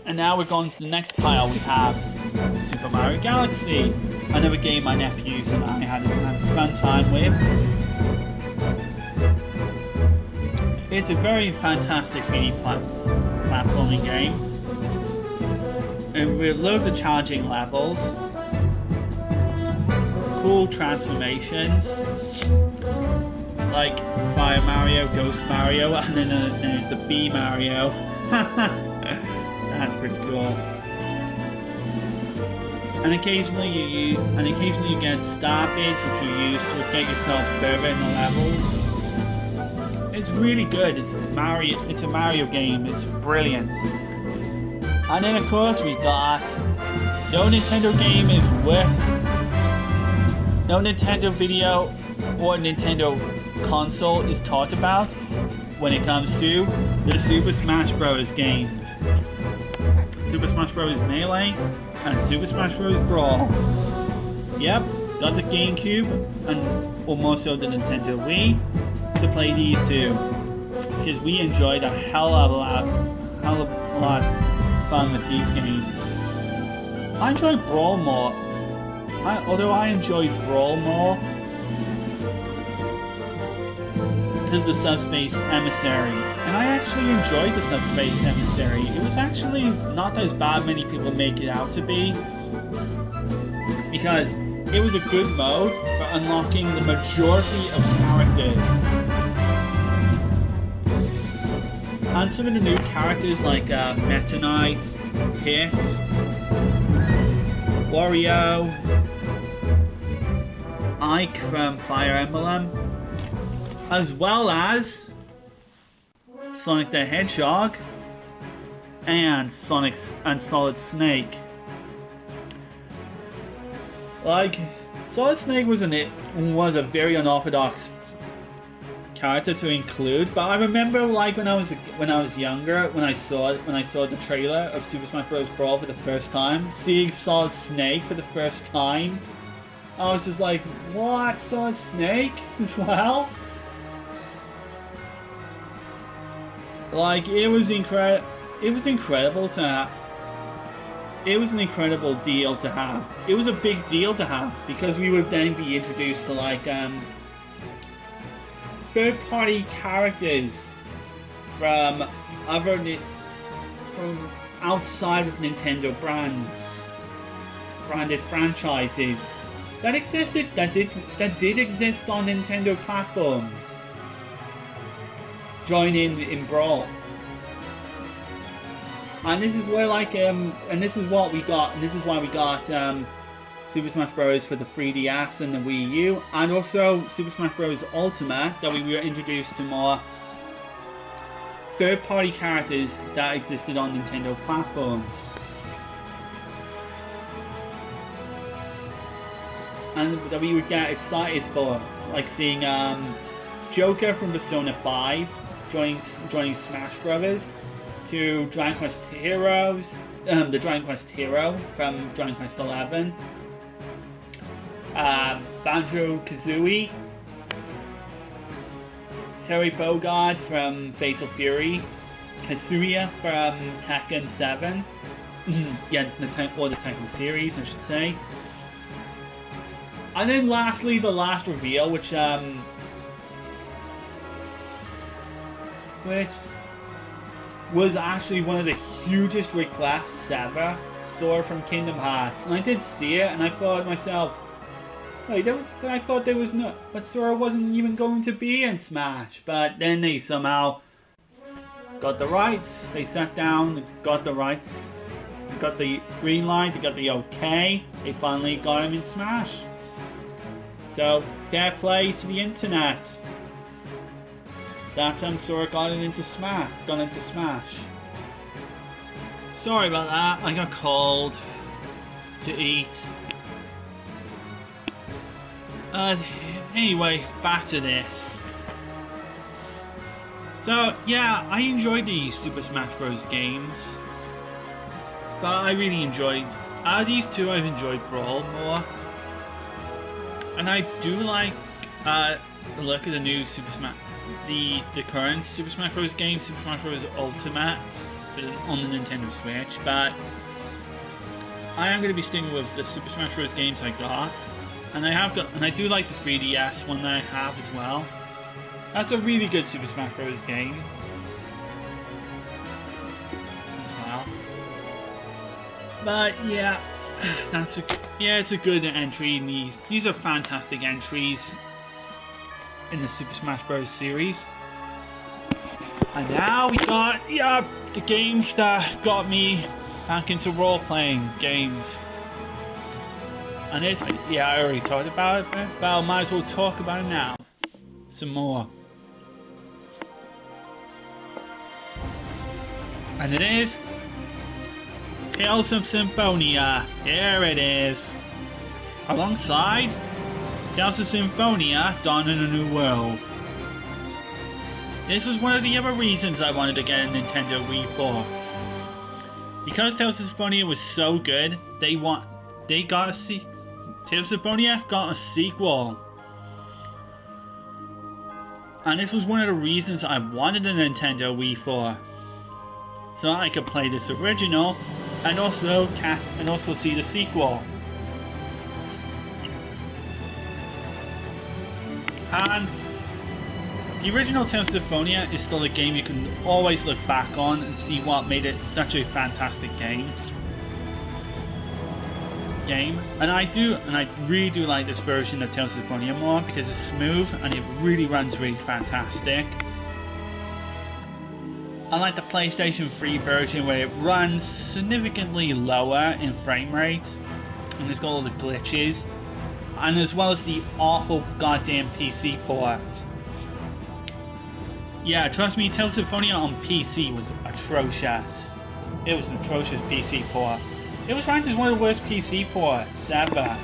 And now we're going to the next pile. We have Super Mario Galaxy, another game my nephews and I had a fun time with. It's a very fantastic 3D platforming game, and with loads of challenging levels, cool transformations, like Fire Mario, Ghost Mario, and then there's the Bee Mario. That's pretty cool. And occasionally you get star bits which you use to get yourself further in the levels. It's really good. It's a Mario game. It's brilliant. And then of course we got no Nintendo game is worth, no Nintendo video or Nintendo console is talked about when it comes to the Super Smash Bros. Games. Super Smash Bros. Melee and Super Smash Bros. Brawl. Yep, got the Gamecube and more so the Nintendo Wii to play these two, because we enjoyed a hell of a lot of fun with these games. I enjoyed Brawl more. Although I enjoyed Brawl more because the Subspace Emissary, and I actually enjoyed the Subspace Emissary. It was actually not as bad many people make it out to be, because it was a good mode for unlocking the majority of characters. And some of the new characters like Meta Knight, Pit, Wario, Ike from Fire Emblem, as well as Sonic the Hedgehog and Solid Snake. Like, Solid Snake was a very unorthodox character to include, but I remember like when I was younger, when I saw the trailer of Super Smash Bros. Brawl for the first time, seeing Solid Snake for the first time, I was just like, what, Solid Snake as well? Like, it was incredible to it was an incredible deal to have. It was a big deal to have because we would then be introduced to like third-party characters from from outside of Nintendo branded franchises that existed, that did exist on Nintendo platforms. Join in Brawl. And this is where like and this is what we got, and this is why we got Super Smash Bros. For the 3DS and the Wii U, and also Super Smash Bros. Ultimate, that we were introduced to more third-party characters that existed on Nintendo platforms. And that we would get excited for, like seeing Joker from Persona 5 joining Smash Brothers, to Dragon Quest Heroes, the Dragon Quest Hero from Dragon Quest 11, Banjo-Kazooie, Terry Bogard from Fatal Fury, Katsuya from Tekken 7, yeah, the Tekken series, I should say. And then lastly, the last reveal, which was actually one of the hugest requests ever, Sora from Kingdom Hearts. And I did see it, and I thought to myself, wait, I thought there was no, but Sora wasn't even going to be in Smash. But then they somehow got the rights, they sat down, got the rights, got the green light, they got the okay, they finally got him in Smash. So, fair play to the internet. That time Sora got into Smash. Sorry about that, I got cold to eat. Anyway, back to this. So, yeah, I enjoyed these Super Smash Bros. Games. But I really enjoyed... Out of these two, I've enjoyed Brawl more. And I do like the look of the new Super Smash... The current Super Smash Bros. Game, Super Smash Bros. Ultimate, on the Nintendo Switch. But I am going to be sticking with the Super Smash Bros. Games I got. And I do like the 3DS one that I have as well. That's a really good Super Smash Bros. Game as well. But yeah, it's a good entry in these. These are fantastic entries in the Super Smash Bros. Series. And now we got the games that got me back into role-playing games. And it's, I already talked about it, but I might as well talk about it now. Some more. And it is Tales of Symphonia. Here it is. Alongside Tales of Symphonia, Dawn in a New World. This was one of the other reasons I wanted to get a Nintendo Wii for. Because Tales of Symphonia was so good, Tales of Symphonia got a sequel. And this was one of the reasons I wanted a Nintendo Wii for. So I could play this original and also see the sequel. And the original Tales of Symphonia is still a game you can always look back on and see what made it such a fantastic game. And I really do like this version of Tales of Symphonia more because it's smooth and it really runs really fantastic. Unlike the PlayStation 3 version where it runs significantly lower in frame rate and it's got all the glitches, and as well as the awful goddamn PC port. Yeah, trust me, Tales of Symphonia on PC was atrocious. It was an atrocious PC port. It was ranked as one of the worst PC ports ever.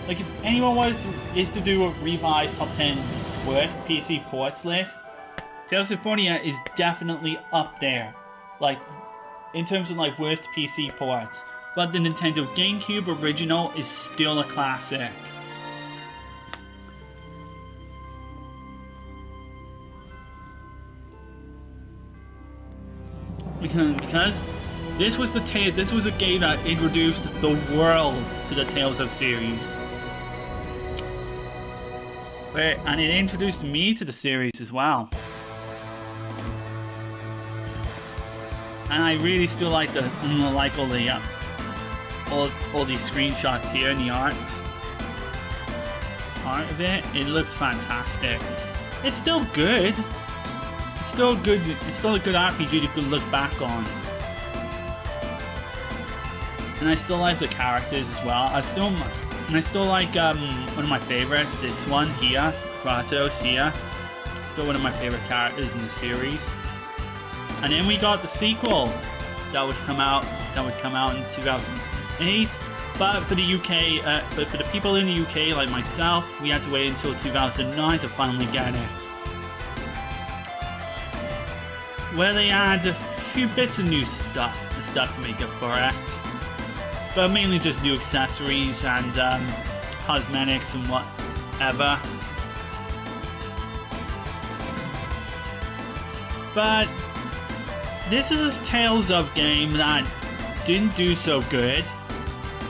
Like, if anyone is to do a revised top 10 worst PC ports list, Tales of Symphonia is definitely up there. Like, in terms of like worst PC ports. But the Nintendo Gamecube original is still a classic. Because This was a game that introduced the world to the Tales of series. And it introduced me to the series as well. And I really still like all these screenshots here in the art of it. It looks fantastic. It's still good. It's still a good RPG you can look back on. And I still like the characters as well. I still like one of my favorites, this one here, Kratos here. Still one of my favorite characters in the series. And then we got the sequel that would come out in 2008. But for the UK, but for the people in the UK like myself, we had to wait until 2009 to finally get it. Where they add a few bits of new stuff to make up for it. But mainly just new accessories and cosmetics and whatever. But this is a Tales of game that didn't do so good.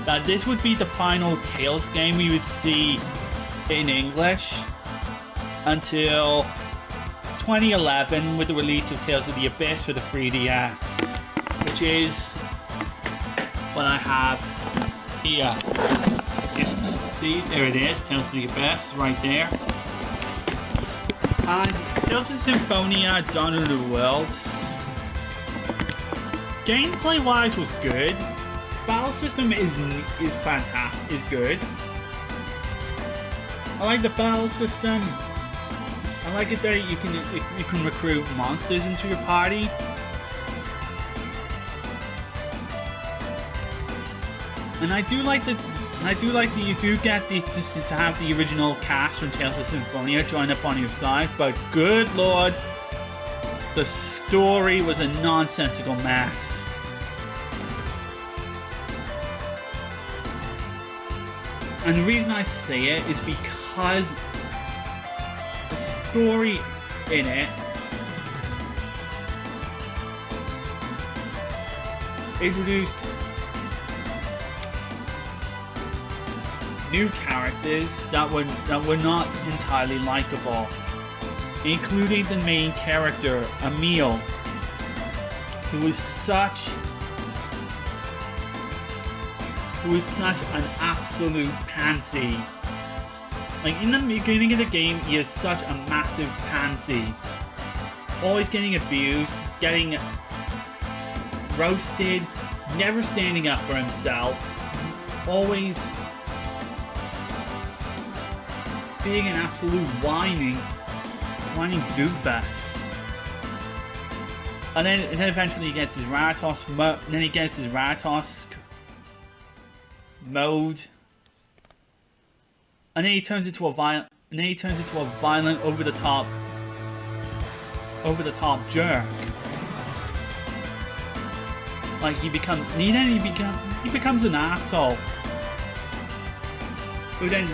That this would be the final Tales game we would see in English until 2011 with the release of Tales of the Abyss for the 3DS, which is what I have here. See, there it is, Tales of the Abyss, right there. And Tales of Symphonia, Dawn of the Worlds. Gameplay wise was good. Battle system is fantastic, is good. I like the battle system. I like it that you can recruit monsters into your party. And I do like that you do get to have the original cast from Tales of Symphonia join up on your side, but good lord, the story was a nonsensical mess. And the reason I say it is because the story in it introduced new characters that were not entirely likable, including the main character, Emil, who was such an absolute pansy. Like, in the beginning of the game, he is such a massive pansy. Always getting abused, getting roasted, never standing up for himself, always being an absolute whining doofus. And then eventually he gets his Ratos mode, and then he turns into a violent, over the top jerk. Like he becomes an asshole. Who then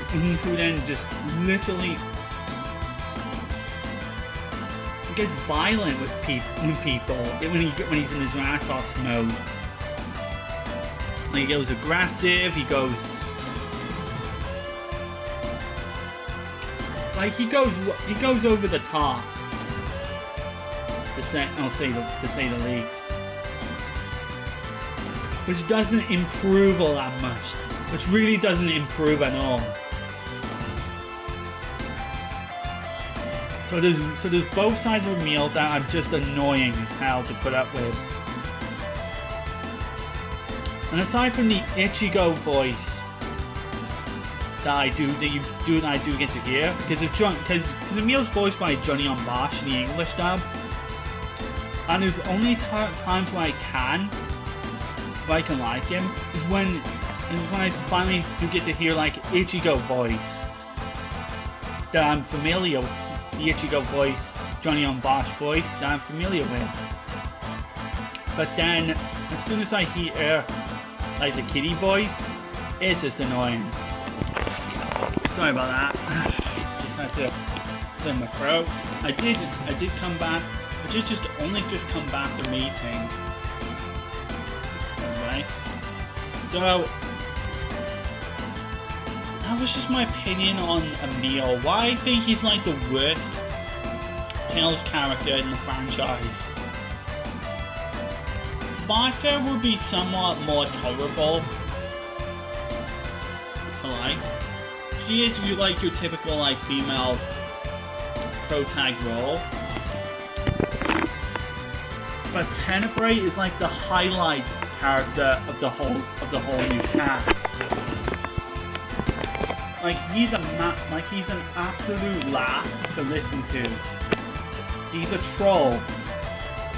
just literally gets violent with people when he's in his Ratos mode. He goes aggressive, he goes over the top, to say the least. Which doesn't improve all that much. Which really doesn't improve at all. So there's both sides of a meal that are just annoying as hell to put up with. And aside from the Ichigo voice that I do get to hear, because Emil's voiced by Johnny on Bosch in the English dub, and there's only times where I can like him is when I finally do get to hear like Ichigo voice that I'm familiar with, the Ichigo voice, Johnny on Bosch voice that I'm familiar with. But then as soon as I hear like the kitty voice, it's just annoying. Sorry about that. Just had to clear my throat. I did come back. I just only come back to meeting. So, that was just my opinion on Emil. Why I think he's like the worst Tails character in the franchise. Martha would be somewhat more tolerable to like. She is like your typical like female pro-tag role. But Tenebrae is like the highlight character of the whole new cast. Like he's an absolute laugh to listen to. He's a troll.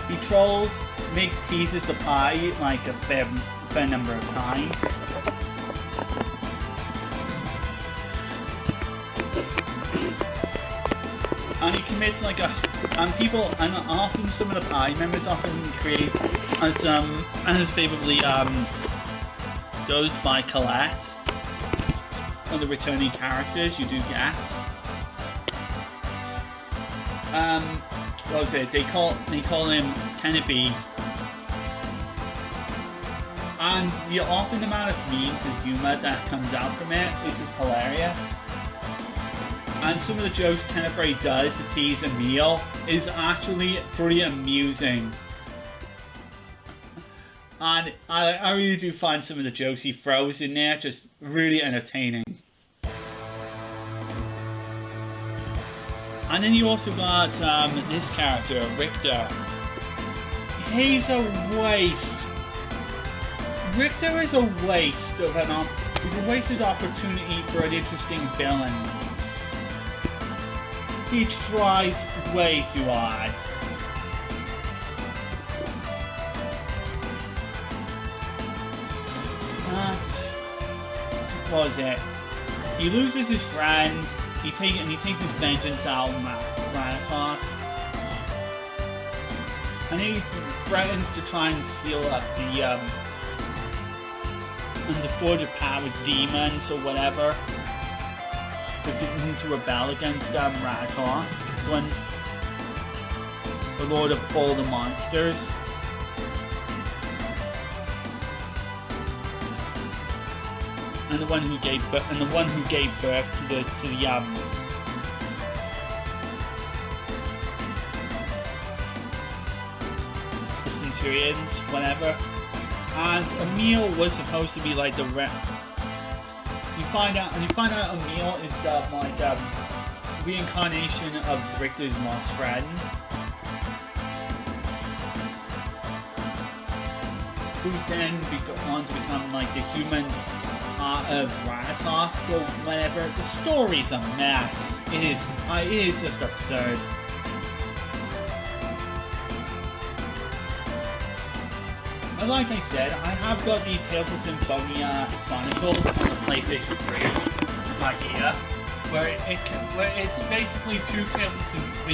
He trolls, makes teases to pie like a fair number of times. And he commits like and often some of the pie members often create as favorably those by Colette. Of the returning characters you do get. What was it? They call him Kennedy. And the often amount of memes and humor that comes out from it is just hilarious. And some of the jokes Tenebrae does to tease Emil is actually pretty amusing. And I really do find some of the jokes he throws in there just really entertaining. And then you also got this character, Richter. He's a waste. Richter is a waste of he's a wasted opportunity for an interesting villain. He tries way too hard. What was it? He loses his friend. He takes his vengeance out on Rattatas. And he threatens to try and seal up the forge of power demons or whatever. To rebel against Rattatas when the Lord of all the monsters. And the one who gave birth to the Centurions, whatever. And Emil was supposed to be like the You find out Emil is reincarnation of Richter's lost friend, who's then gone to become like the human of Rattatas or whatever. The story's a mess. It is just absurd. But like I said, I have got the Tales of Symphonia Chronicles on the PlayStation 3 right here, where it's basically you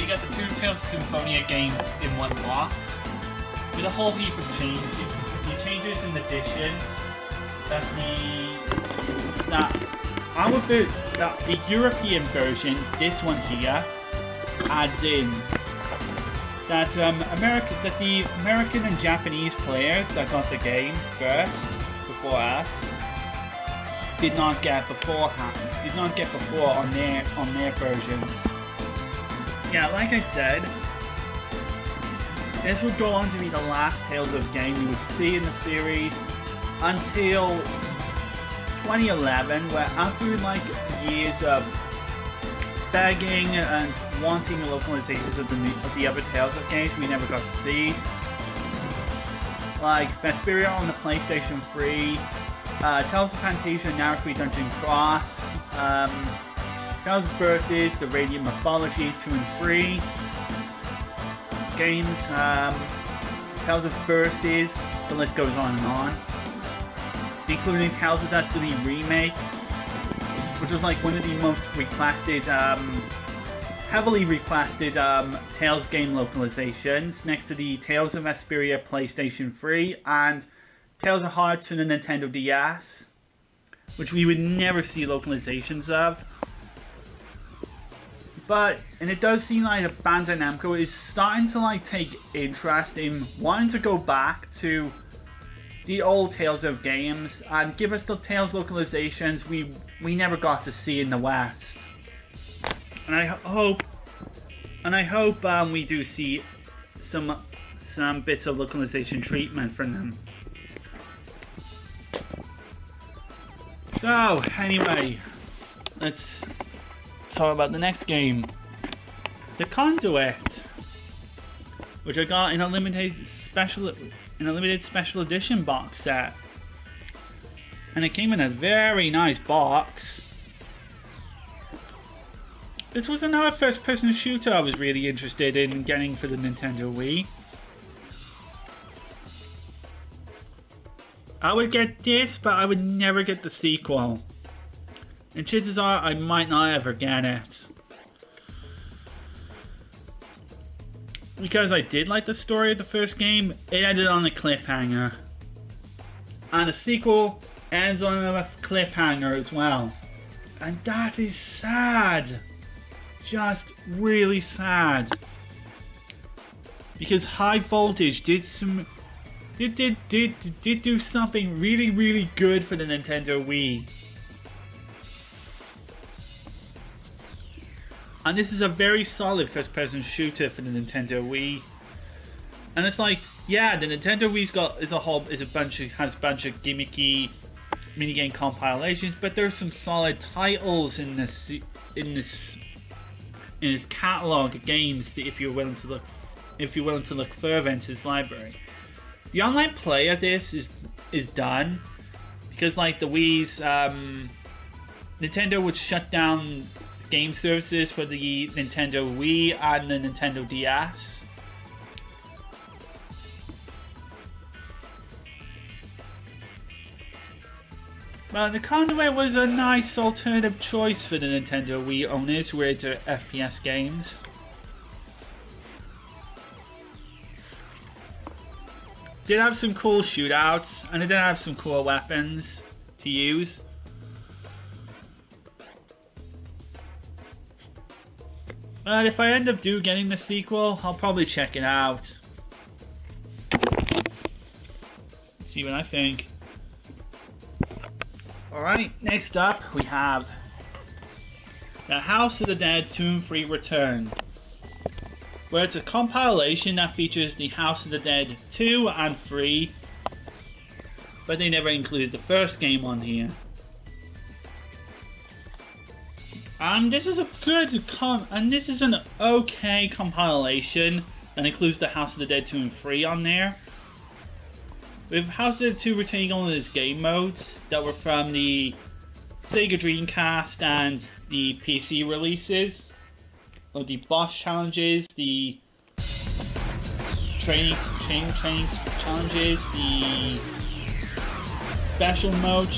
get the two Tales of Symphonia games in one box with a whole heap of changes. The changes in additions that the European version, this one here, adds in that the American and Japanese players that got the game first before us did not get before on their versions. Yeah, like I said, this would go on to be the last Tales of game you would see in the series until 2011, where after like years of begging and wanting the localizations of the other Tales of games we never got to see, like Vesperia on the PlayStation 3, Tales of Fantasia, Narratory Dungeon Cross, Tales Versus, the Radiant Mythology 2 and 3 games, Tales of Versus, the list goes on and on, including Tales of Destiny Remake, which was like one of the most requested, heavily requested Tales game localizations, next to the Tales of Vesperia PlayStation 3 and Tales of Hearts for the Nintendo DS, which we would never see localizations of. And it does seem like Bandai Namco is starting to like take interest in wanting to go back to the old Tales of games and give us the Tales localizations we never got to see in the West. And I hope we do see some bits of localization treatment from them. So anyway, let's talk about the next game, The Conduit, which I got in a limited special edition box set, and it came in a very nice box. This was another first-person shooter I was really interested in getting for the Nintendo Wii. I would get this, but I would never get the sequel, and chances are I might not ever get it. Because I did like the story of the first game, it ended on a cliffhanger. And the sequel ends on a cliffhanger as well. And that is sad. Just really sad. Because High Voltage did do something really good for the Nintendo Wii. And this is a very solid first-person shooter for the Nintendo Wii. And it's like, yeah, the Nintendo Wii's has a bunch of gimmicky minigame compilations, but there's some solid titles in this catalog of games that if you're willing to look further into its library. The online play of this is done because, like, the Wii's Nintendo would shut down game services for the Nintendo Wii and the Nintendo DS. But the Conduit was a nice alternative choice for the Nintendo Wii owners who were into FPS games. Did have some cool shootouts, and it did have some cool weapons to use. But if I end up getting the sequel, I'll probably check it out. See what I think. Alright, next up we have The House of the Dead 2 and 3 Return, where it's a compilation that features The House of the Dead 2 and 3, but they never included the first game on here. And this is this is an okay compilation that includes The House of the Dead 2 and 3 on there. With House of the Dead 2 retaining all of its game modes that were from the Sega Dreamcast and the PC releases. So the boss challenges, the training challenges, the special mode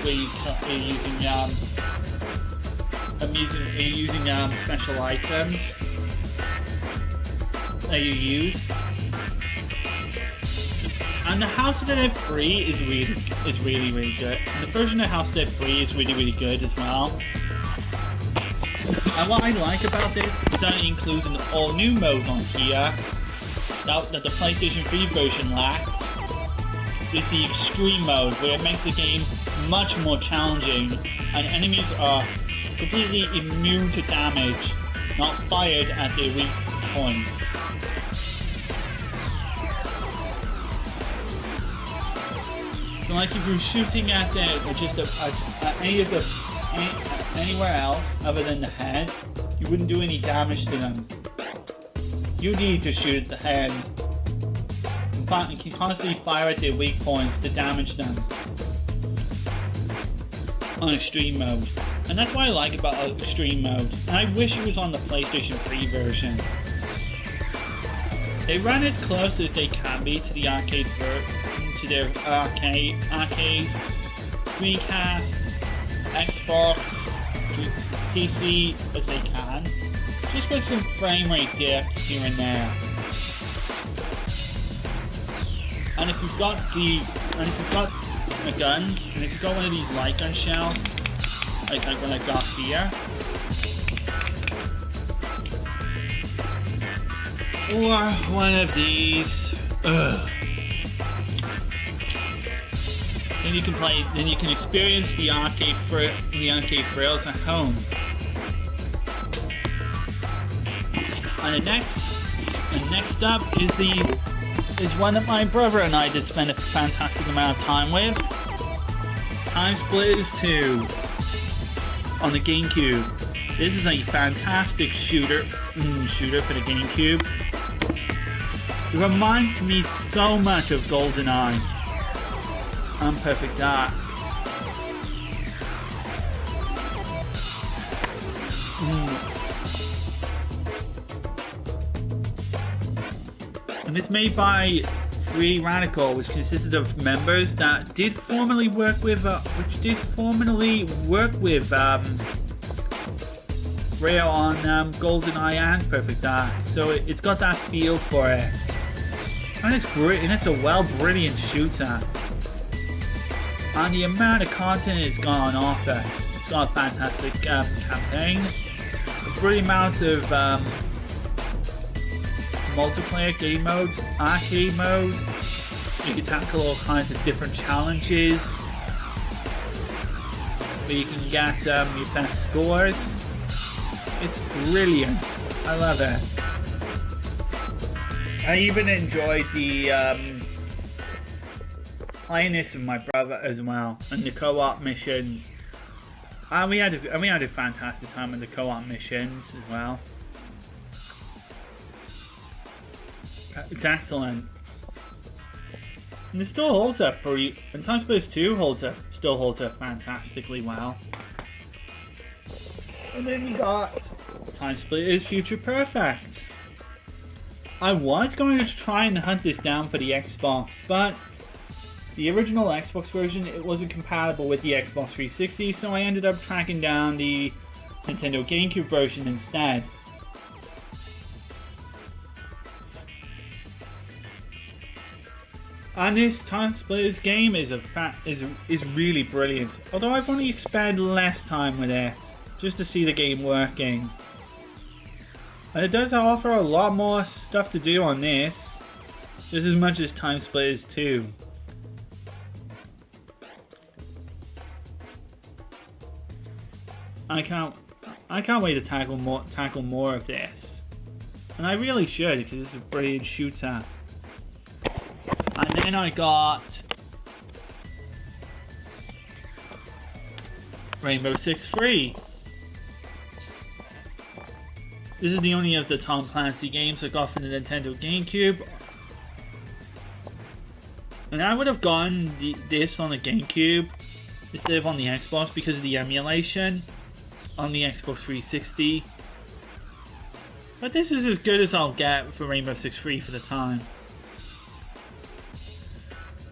where you're using special items that you use. And the House of the Dead 3 is really good. And the version of House of the Dead 3 is really good as well. And what I like about this is that it includes an all-new mode on here that the PlayStation 3 version lacked. It's the Extreme mode, where it makes the game much more challenging, and enemies are completely immune to damage, not fired at their weak points. So, like, if you're shooting at anywhere else other than the head, you wouldn't do any damage to them. You need to shoot at the head. You can constantly fire at their weak points to damage them on Extreme mode. And that's what I like about Extreme mode. And I wish it was on the PlayStation 3 version. They run as close as they can be to the arcade to their arcade, Dreamcast, Xbox, PC as they can, just with some frame rate dips here and there. And if you've got a gun, and if you've got one of these light gun shells, like what I got here, or one of these, then you can play. Then you can experience the arcade thrills at home. And next up is one that my brother and I did spend a fantastic amount of time with. Time Splitters 2 on the Gamecube. This is a fantastic shooter for the Gamecube. It reminds me so much of Goldeneye and Perfect Dark. And it's made by Free Radical, which consisted of members that did formerly work with Brawl on GoldenEye and Perfect Dark. So it's got that feel for it, and it's great. And it's a brilliant shooter. And the amount of content it's got on offer. It's got a fantastic campaign, a brilliant amount of multiplayer game modes, arcade mode. You can tackle all kinds of different challenges where you can get your best scores. It's brilliant. I love it. I even enjoyed the playing this with my brother as well, and the co-op missions. And we had a fantastic time with the co-op missions as well. It's excellent. And it still holds up for you. And Time Splitters 2 still holds up fantastically well. And then we got Time Splitters Future Perfect. I was going to try and hunt this down for the Xbox, but the original Xbox version, it wasn't compatible with the Xbox 360, so I ended up tracking down the Nintendo Gamecube version instead. And this Time Splitters game is really brilliant. Although I've only spent less time with it, just to see the game working. And it does offer a lot more stuff to do on this, just as much as Time Splitters 2. I can't wait to tackle more of this, and I really should, because it's a brilliant shooter. And then I got Rainbow Six Free. This is the only of the Tom Clancy games I got for the Nintendo Gamecube. And I would have gotten this on the Gamecube instead of on the Xbox because of the emulation on the Xbox 360. But this is as good as I'll get for Rainbow Six Free for the time.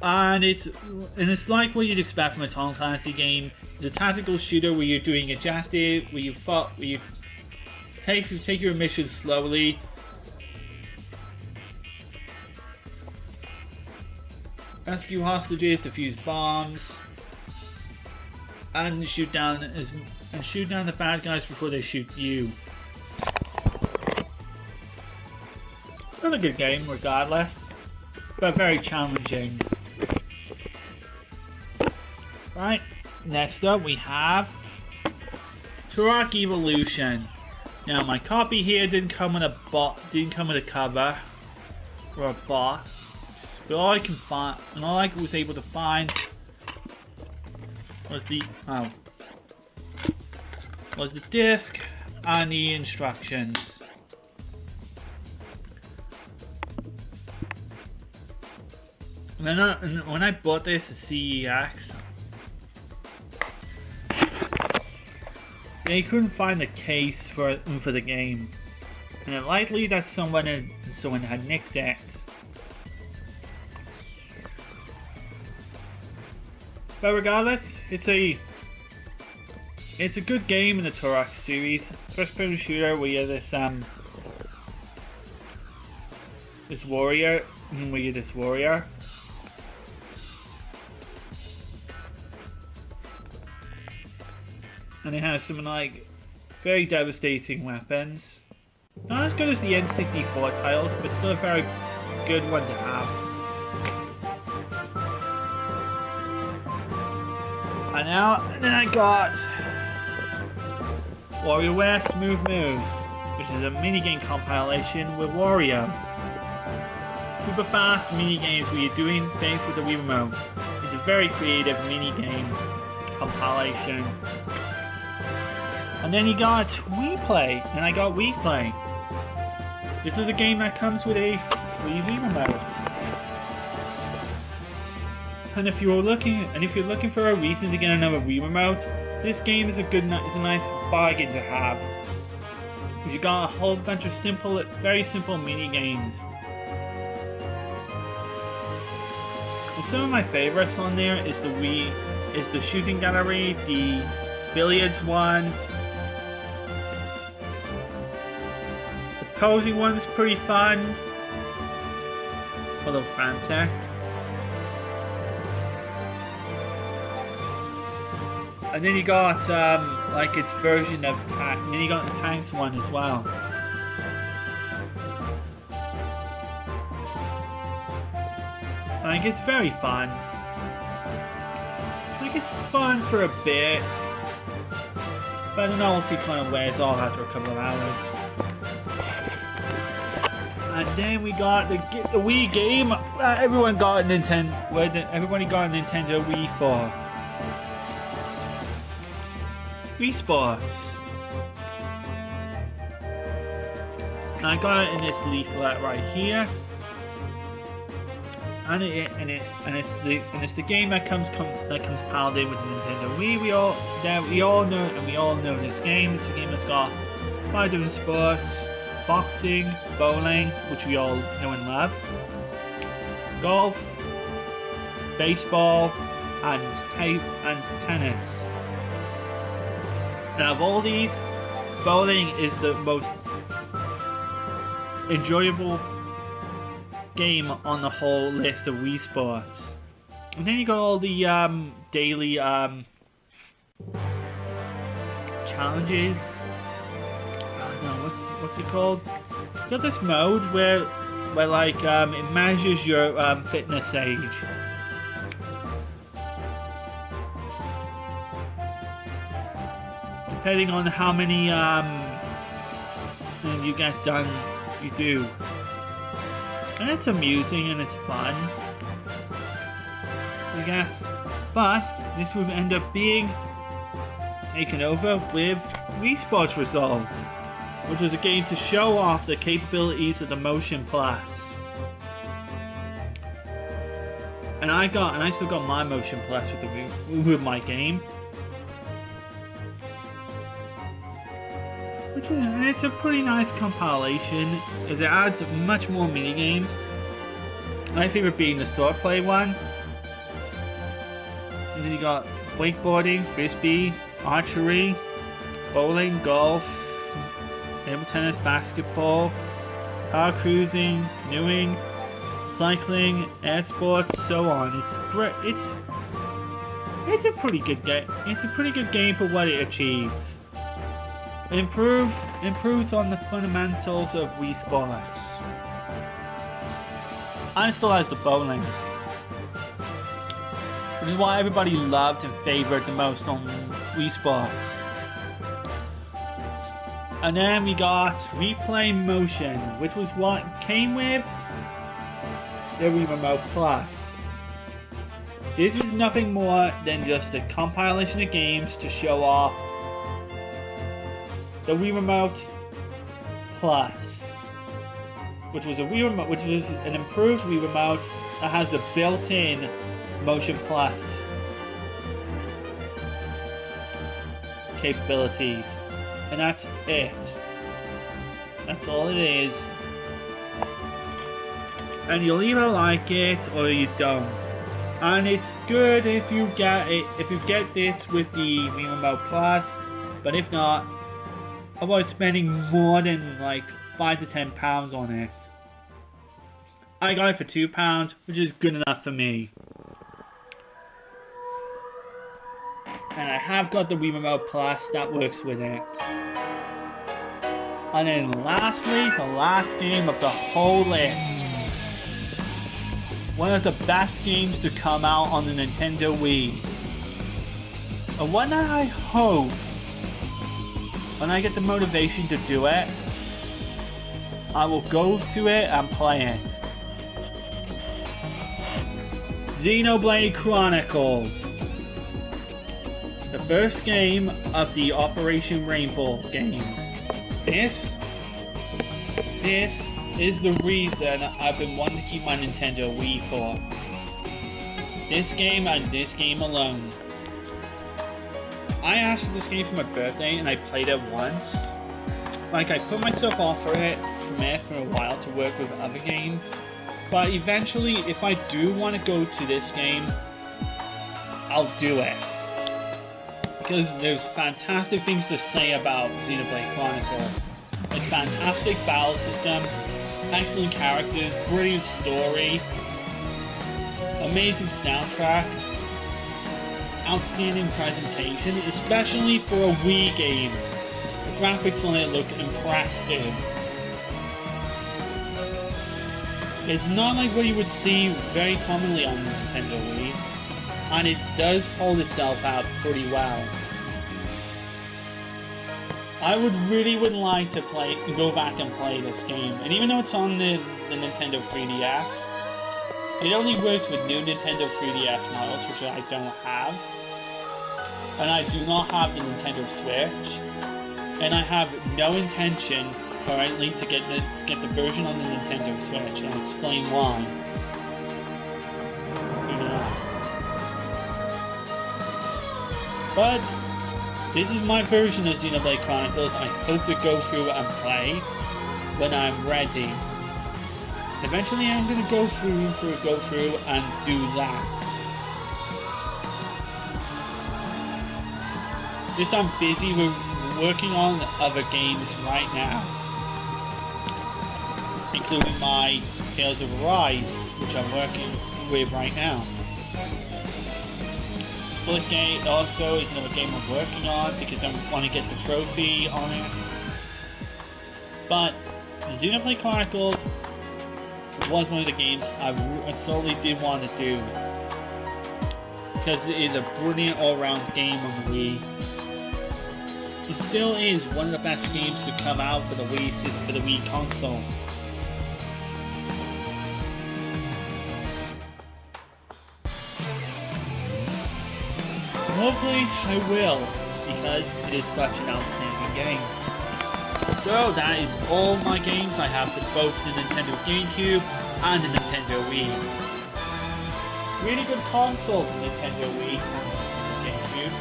And it's like what you'd expect from a Tom Clancy game. It's a tactical shooter where you're doing objective, where you take your mission slowly. Rescue hostages, defuse bombs, and shoot down the bad guys before they shoot you. Still a good game regardless, but very challenging. Right, next up we have Tarak Evolution. Now my copy here didn't come with a cover or a box, but all I can find, and all I was able to find was the disc and the instructions. And when I bought this at CEX, they couldn't find the case for the game, and likely that someone had nicked it. But regardless, it's a good game in the Tarak series. First-person shooter where you're this warrior. And it has some like very devastating weapons. Not as good as the N64 titles, but still a very good one to have. And then I got WarioWare Smooth Moves, which is a minigame compilation with Wario. Super fast minigames where you're doing things with the Wii Remote. It's a very creative minigame compilation. And then you got Wii Play, and I got Wii Play. This is a game that comes with a free Wii Remote. And if you're looking for a reason to get another Wii Remote, this game is a nice bargain to have. You got a whole bunch of very simple mini games. And some of my favorites on there is the shooting gallery, the billiards one. The posing one's pretty fun, although frantic. And then you got like its version of tank. And then you got the tanks one as well. Like it's very fun. Like it's fun for a bit, but the novelty kind of wears off after a couple of hours. And then we got the Wii game. Everyone got a Nintendo. Everybody got a Nintendo Wii for. Wii Sports. And I got it in this leaflet right here, and it's the game that comes compiled in with the Nintendo Wii. We all know this game. It's a game that's got 5 different sports: boxing, bowling, which we all know and love, golf, baseball, and tennis. Now of all these, bowling is the most enjoyable game on the whole list of Wii Sports. And then you got all the daily challenges. I don't know, what's it called? You got this mode where like it measures your fitness age. Depending on how many you get done, you do. And it's amusing and it's fun, I guess. But this would end up being taken over with Wii Sports Result, which was a game to show off the capabilities of the Motion Plus. And I still got my Motion Plus with my game. And it's a pretty nice compilation, as it adds much more minigames. My favorite being the swordplay one. And then you got wakeboarding, frisbee, archery, bowling, golf, table tennis, basketball, car cruising, canoeing, cycling, air sports, so on. It's great. It's a pretty good game. It's a pretty good game for what it achieves. It improves on the fundamentals of Wii Sports. And it still has the bowling, which is why everybody loved and favored the most on Wii Sports. And then we got Replay Motion, which was what came with the Wii Remote Plus. This is nothing more than just a compilation of games to show off the Wii Remote Plus, which was an improved Wii Remote that has the built-in Motion Plus capabilities, and that's it. That's all it is. And you'll either like it or you don't. And it's good if you get this with the Wii Remote Plus, but if not, avoid spending more than like £5 to £10 on it. I got it for £2, which is good enough for me. And I have got the Wii Remote Plus that works with it. And then lastly, the last game of the whole list. One of the best games to come out on the Nintendo Wii. And one that I hope, when I get the motivation to do it, I will go to it and play it. Xenoblade Chronicles. The first game of the Operation Rainbow games. This is the reason I've been wanting to keep my Nintendo Wii for. This game and this game alone. I asked for this game for my birthday and I played it once. Like, I put myself off for it for a while to work with other games. But eventually, if I do want to go to this game, I'll do it. Because there's fantastic things to say about Xenoblade Chronicles. It's fantastic battle system, excellent characters, brilliant story, amazing soundtrack, outstanding presentation, especially for a Wii game. The graphics on it look impressive. It's not like what you would see very commonly on the Nintendo Wii, and it does hold itself out pretty well. I really would like to go back and play this game, and even though it's on the Nintendo 3DS, it only works with new Nintendo 3DS models, which I don't have, and I do not have the Nintendo Switch, and I have no intention currently to get the version on the Nintendo Switch, and I'll explain why. But this is my version of Xenoblade Chronicles. I hope to go through and play when I'm ready. Eventually I'm going to go through and do that. Just I'm busy with working on other games right now, including my Tales of Arise, which I'm working with right now. Splitgate also is another game I'm working on because I want to get the trophy on it. But Xenoblade Chronicles was one of the games I solely did want to do because it is a brilliant all-round game on the Wii. It still is one of the best games to come out for the Wii console. Hopefully I will, because it is such an outstanding game. So that is all my games I have for both the Nintendo Gamecube and the Nintendo Wii. Really good console, the Nintendo Wii and the Gamecube.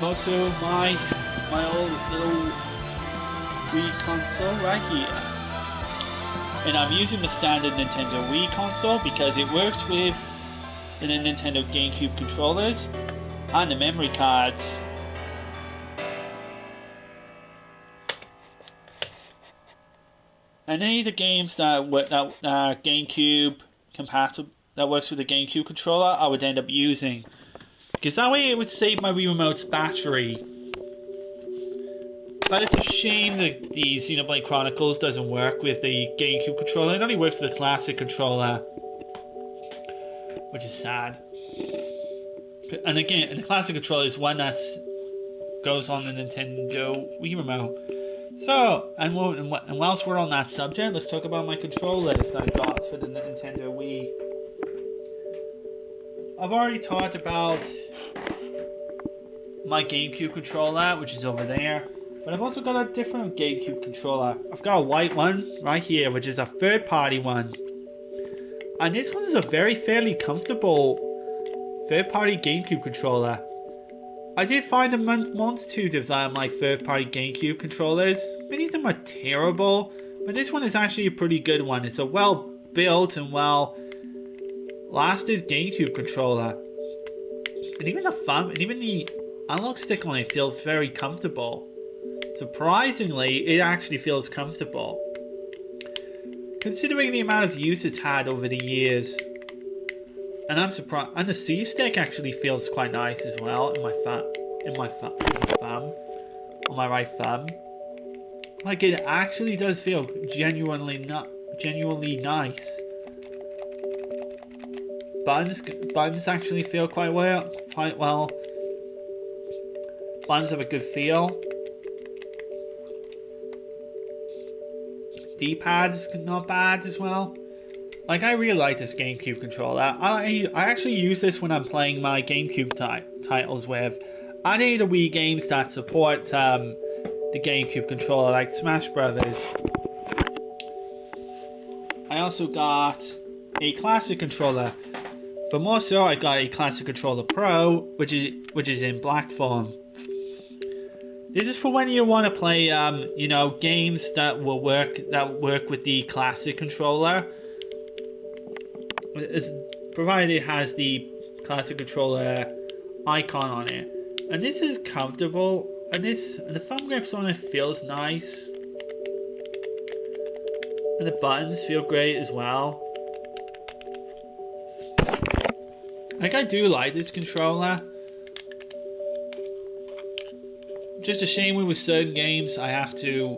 Also my old little Wii console right here. And I'm using the standard Nintendo Wii console because it works with the Nintendo Gamecube controllers and the memory cards. And any of the games that Gamecube compatible that works with the Gamecube controller, I would end up using, because that way it would save my Wii Remote's battery. But it's a shame that the Xenoblade Chronicles doesn't work with the Gamecube controller. It only works with the classic controller, which is sad. And again, the classic controller is one that goes on the Nintendo Wii Remote. So, and whilst we're on that subject, let's talk about my controllers that I got for the Nintendo Wii. I've already talked about my GameCube controller, which is over there. But I've also got a different GameCube controller. I've got a white one right here, which is a third-party one. And this one is a fairly comfortable third-party GameCube controller. I did find a multitude of my third-party GameCube controllers. Many of them are terrible, but this one is actually a pretty good one. It's a well-built and well-lasted GameCube controller. And even the analog stick on it feels very comfortable. Surprisingly, it actually feels comfortable, considering the amount of use it's had over the years. And I'm surprised. And the C stick actually feels quite nice as well in my thumb, on my right thumb. Like, it actually does feel genuinely nice. buttons actually feel quite well. Buttons have a good feel. D-pads not bad as well. Like, I really like this GameCube controller. I actually use this when I'm playing my GameCube titles with any of the Wii games that support the GameCube controller, like Smash Brothers. I also got a classic controller, but more so I got a classic controller Pro, which is in black form. This is for when you want to play, you know, games that work with the classic controller. Provided it has the classic controller icon on it, and this is comfortable, and the thumb grips on it feels nice, and the buttons feel great as well. Like, I do like this controller. Just a shame with certain games I have to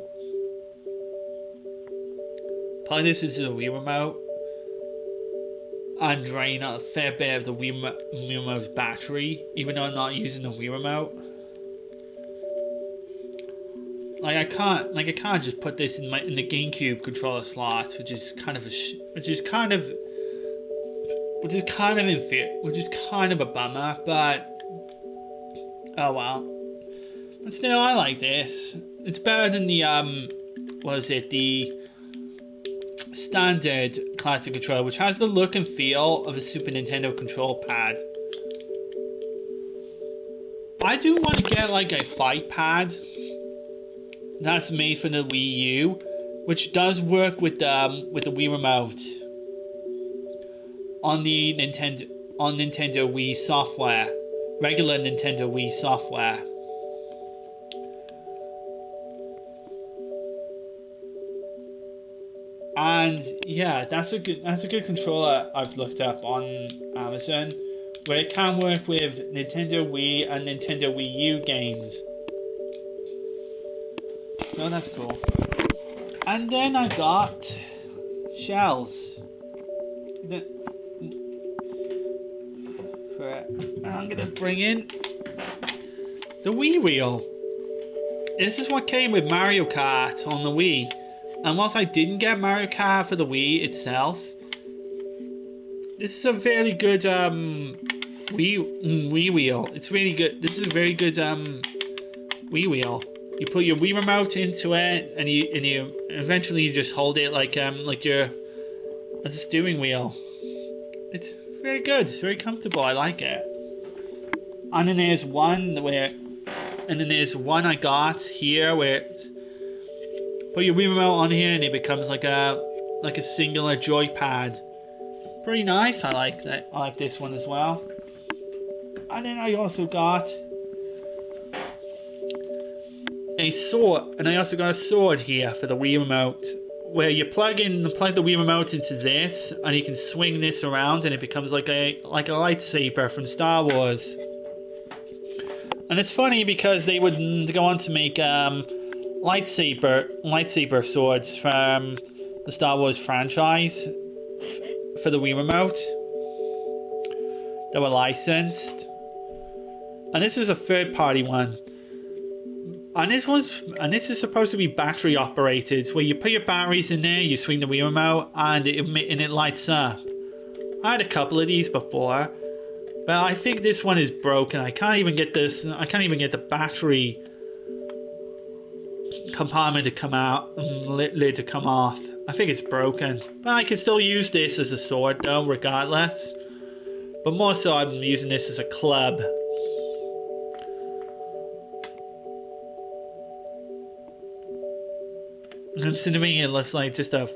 plug this into the Wii Remote and drain out a fair bit of the Wii Remote's battery, even though I'm not using the Wii Remote. Like, I can't just put this in the GameCube controller slot, which is kind of a bummer, but oh well. But still, I like this. It's better than the the standard classic controller, which has the look and feel of a Super Nintendo control pad. I do want to get like a fight pad that's made for the Wii U, which does work with the Wii Remote on the Nintendo Wii software, regular Nintendo Wii software. And yeah, that's a good controller I've looked up on Amazon, where it can work with Nintendo Wii and Nintendo Wii U games. So that's cool. And then I got shells. I'm gonna bring in the Wii wheel. This is what came with Mario Kart on the Wii. And whilst I didn't get Mario Kart for the Wii itself, this is a very good Wii wheel. It's really good. This is a very good Wii wheel. You put your Wii Remote into it, and you eventually you just hold it like your as a steering wheel. It's very good. It's very comfortable. I like it. And then there's one I got here where put your Wii Remote on here and it becomes like a singular joypad. Pretty nice. I like that. I like this one as well. And then I also got a sword, and I also got a sword here for the Wii Remote, where you plug the Wii Remote into this, and you can swing this around, and it becomes like a lightsaber from Star Wars. And it's funny because they would go on to make lightsaber swords from the Star Wars franchise for the Wii Remote that were licensed. And this is a third-party one. And this is supposed to be battery operated, where you put your batteries in there, you swing the Wii Remote, and it lights up. I had a couple of these before, but I think this one is broken. I can't even get the battery compartment to come out and lid to come off. I think it's broken, but I can still use this as a sword though, regardless. But more so, I'm using this as a club. Considering it looks like just a,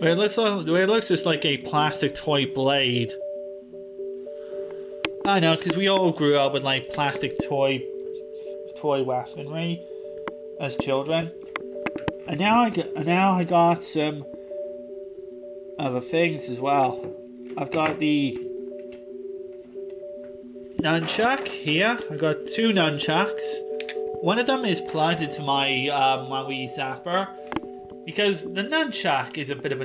where it looks just like a plastic toy blade. I know, because we all grew up with like plastic toy weaponry as children, and now I got some other things as well. I've got the nunchuck here. I got two nunchucks. One of them is plugged into my my Wii Zapper, because the nunchuck is a bit of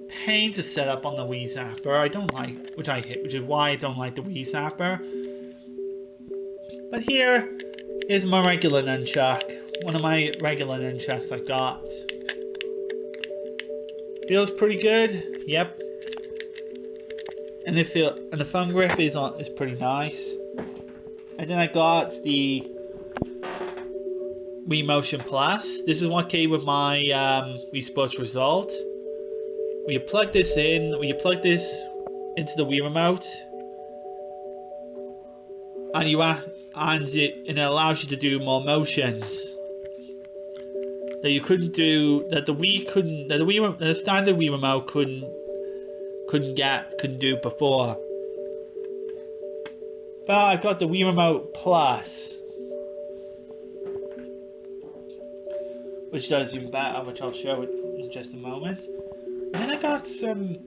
pain to set up on the Wii Zapper. I don't like, which is why I don't like the Wii Zapper. But here is my regular nunchuck. One of my regular nunchucks I got. Feels pretty good. Yep. And the thumb grip is pretty nice. And then I got the Wii Motion Plus. This is what came with my Wii Sports Result. When you plug this into the Wii Remote, and it allows you to do more motions that you couldn't do, that the standard Wii Remote couldn't do before. But I got the Wii Remote Plus, which does even better, which I'll show it in just a moment. And then I got some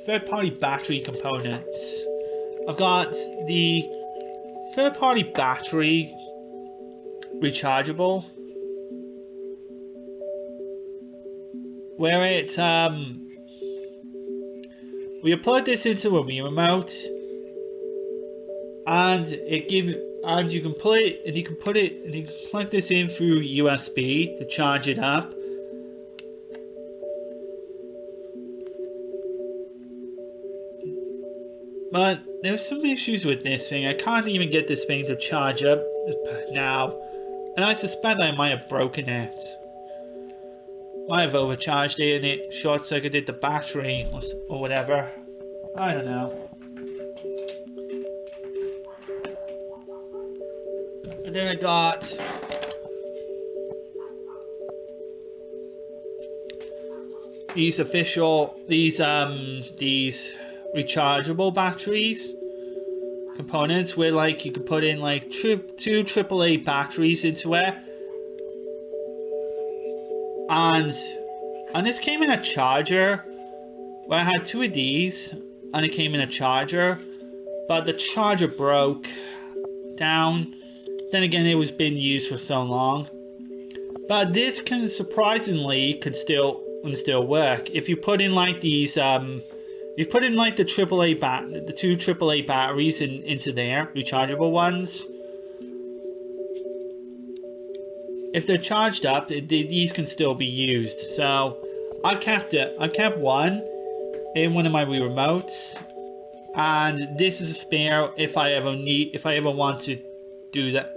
third-party battery components. I've got the third-party battery rechargeable, where we plug this into a Wii Remote, and you can plug this in through USB to charge it up. But there's some issues with this thing. I can't even get this thing to charge up now, and I suspect I might have broken it. Might have overcharged it and it short-circuited the battery or whatever. I don't know. And then I got these rechargeable batteries components, where like you can put in like two AAA batteries into it, and this came in a charger, where I had two of these and it came in a charger, but the charger broke down. Then again, it was being used for so long, but this can surprisingly still work if you put in like these you put in like the two AAA batteries into there, rechargeable ones. If they're charged up, these can still be used. So I kept one in one of my Wii remotes, and this is a spare if I ever want to do that.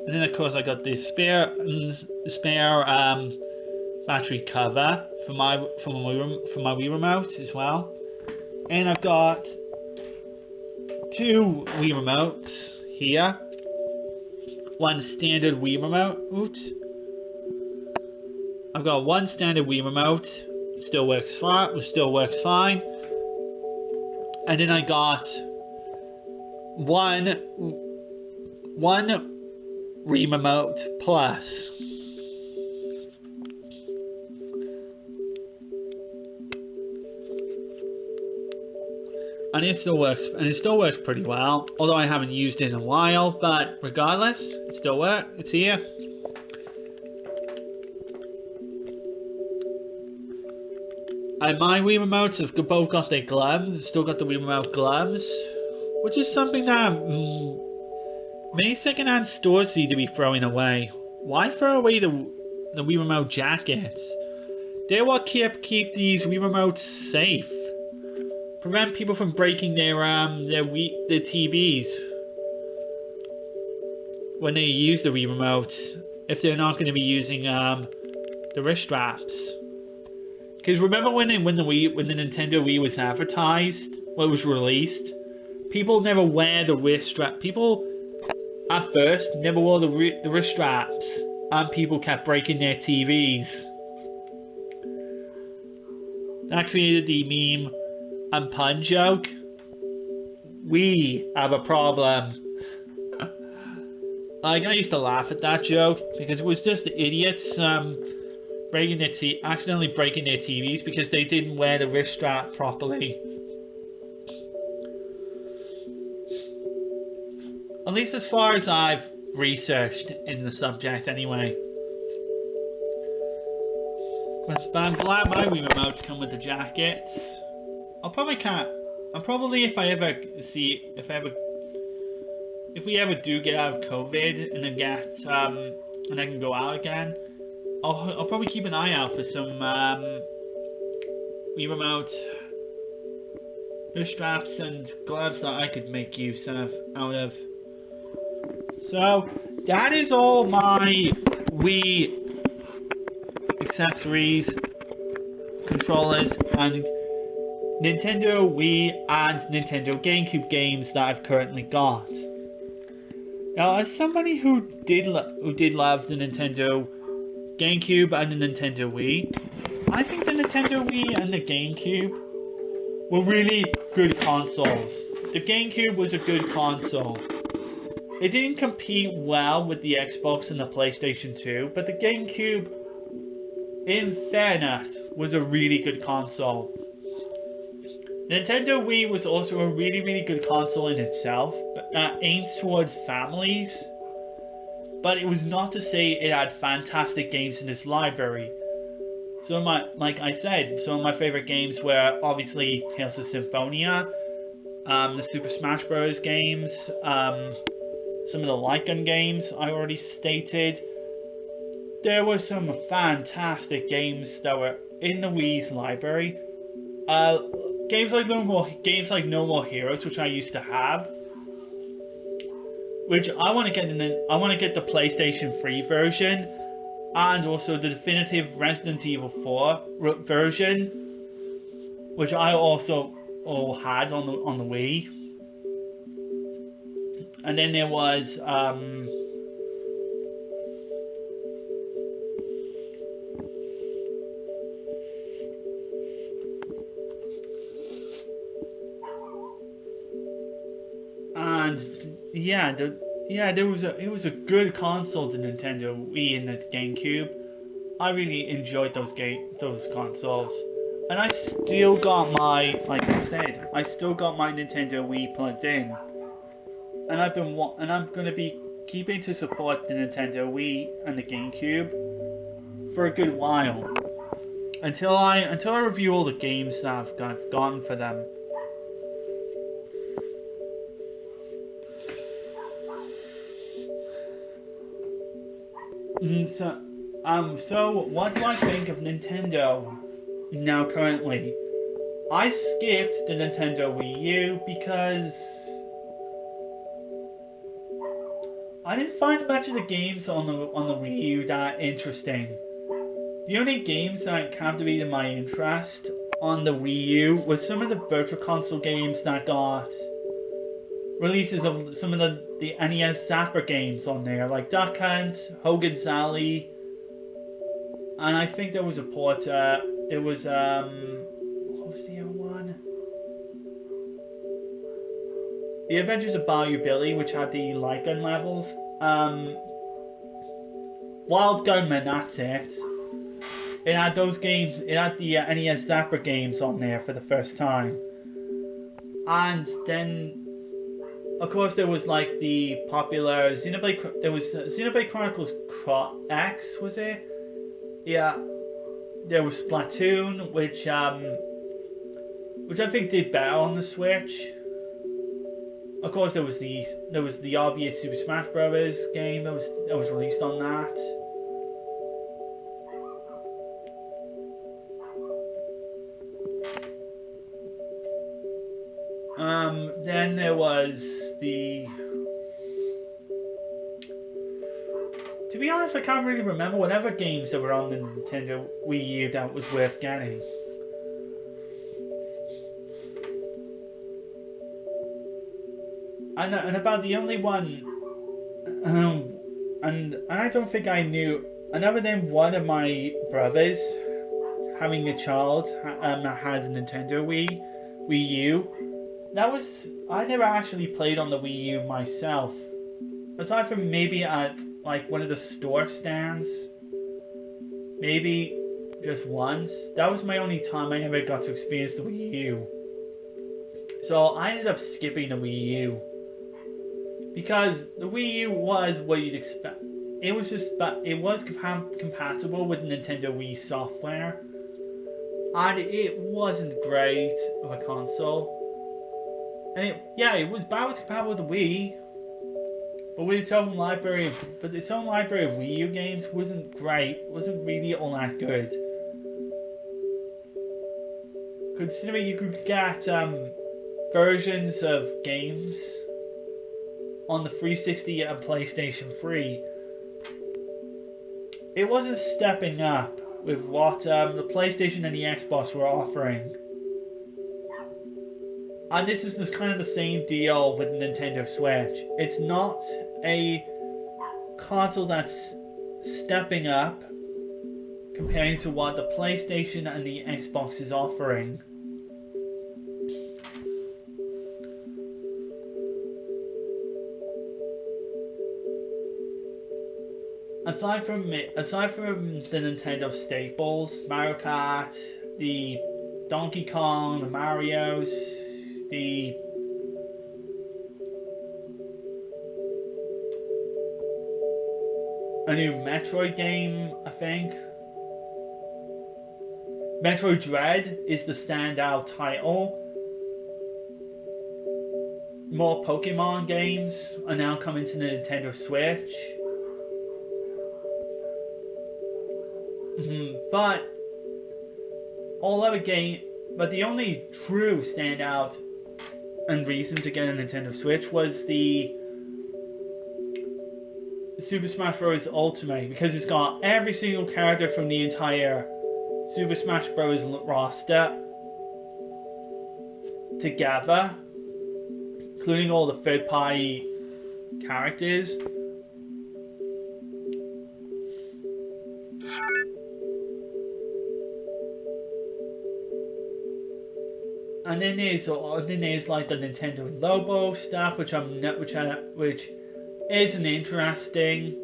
And then of course I got the spare battery cover for my Wii remote as well, and I've got two Wii remotes here. One standard Wii remote. Oops. I've got one standard Wii remote. Still works fine. And then I got one Wii Remote Plus. And it still works pretty well, although I haven't used it in a while, but regardless, it still works. It's here. And my Wii remotes have both got their gloves, still got the Wii Remote gloves, which is something that many second-hand stores seem to be throwing away. Why throw away the Wii Remote jackets? They're what keep these Wii remotes safe. Prevent people from breaking their TVs when they use the Wii remotes, if they're not going to be using the wrist straps. Because remember when the Nintendo Wii was advertised, when it was released, people never wear the wrist strap. People at first never wore the wrist straps, and people kept breaking their TVs. That created the meme and pun joke. We have a problem. Like, I used to laugh at that joke because it was just the idiots accidentally breaking their TVs because they didn't wear the wrist strap properly. At least as far as I've researched in the subject anyway. But I'm glad my Wii remotes come with the jackets. I'll probably if we ever do get out of COVID and then and I can go out again, I'll probably keep an eye out for some Wii remote wrist straps and gloves that I could make use of out of. So that is all my Wii accessories, controllers, and Nintendo Wii and Nintendo Gamecube games that I've currently got. Now, as somebody who did love the Nintendo Gamecube and the Nintendo Wii, I think the Nintendo Wii and the Gamecube were really good consoles. The Gamecube was a good console. It didn't compete well with the Xbox and the PlayStation 2, but the Gamecube, in fairness, was a really good console. Nintendo Wii was also a really good console in itself, but aimed towards families. But it was not to say it had fantastic games in its library. Like I said, some of my favorite games were obviously Tales of Symphonia, the Super Smash Bros. Games, some of the Light Gun games I already stated. There were some fantastic games that were in the Wii's library. Games like No More Heroes, which I used to have, which I want to get the PlayStation 3 version, and also the definitive Resident Evil 4 version, which I also had on the Wii. And then there was it was a good console, the Nintendo Wii and the Gamecube. I really enjoyed those consoles, and I still got my Nintendo Wii plugged in, and I'm gonna be keeping to support the Nintendo Wii and the Gamecube for a good while until I review all the games that I've gotten for them. So what do I think of Nintendo now currently? I skipped the Nintendo Wii U because I didn't find much of the games on the Wii U that interesting. The only games that captivated my interest on the Wii U was some of the Virtual Console games that got releases of some of the NES Zapper games on there, like Duck Hunt, Hogan's Alley, and I think there was a port, what was the other one? The Adventures of Bayou Billy, which had the light gun levels. Wild Gunman, that's it. It had those games, it had the NES Zapper games on there for the first time. And then, of course, there was like the popular Xenoblade, there was Xenoblade Chronicles X, was it? Yeah. There was Splatoon, which I think did better on the Switch. Of course, there was the obvious Super Smash Bros. Game that was released on that. Then there was the... To be honest, I can't really remember whatever games that were on the Nintendo Wii U that was worth getting. And about the only one... and I don't think I knew... And other than one of my brothers having a child that had a Nintendo Wii U, that was... I never actually played on the Wii U myself. Aside from maybe at like one of the store stands. Maybe just once. That was my only time I ever got to experience the Wii U. So I ended up skipping the Wii U. Because the Wii U was what you'd expect. it was just, but it was compatible with Nintendo Wii software, and it wasn't great of a console. And it was backwards compatible with the Wii, but with its own library of Wii U games wasn't great, wasn't really all that good. Considering you could get versions of games on the 360 and PlayStation 3, it wasn't stepping up with what the PlayStation and the Xbox were offering. And this is kind of the same deal with the Nintendo Switch. It's not a console that's stepping up comparing to what the PlayStation and the Xbox is offering. Aside from the Nintendo staples, Mario Kart, the Donkey Kong, the Marios, a new Metroid game, I think. Metroid Dread is the standout title. More Pokemon games are now coming to the Nintendo Switch. But the only true standout and reason to get a Nintendo Switch was the Super Smash Bros. Ultimate, because it's got every single character from the entire Super Smash Bros. Roster together, including all the third-party characters. And then there's like the Nintendo Lobo stuff, which isn't interesting.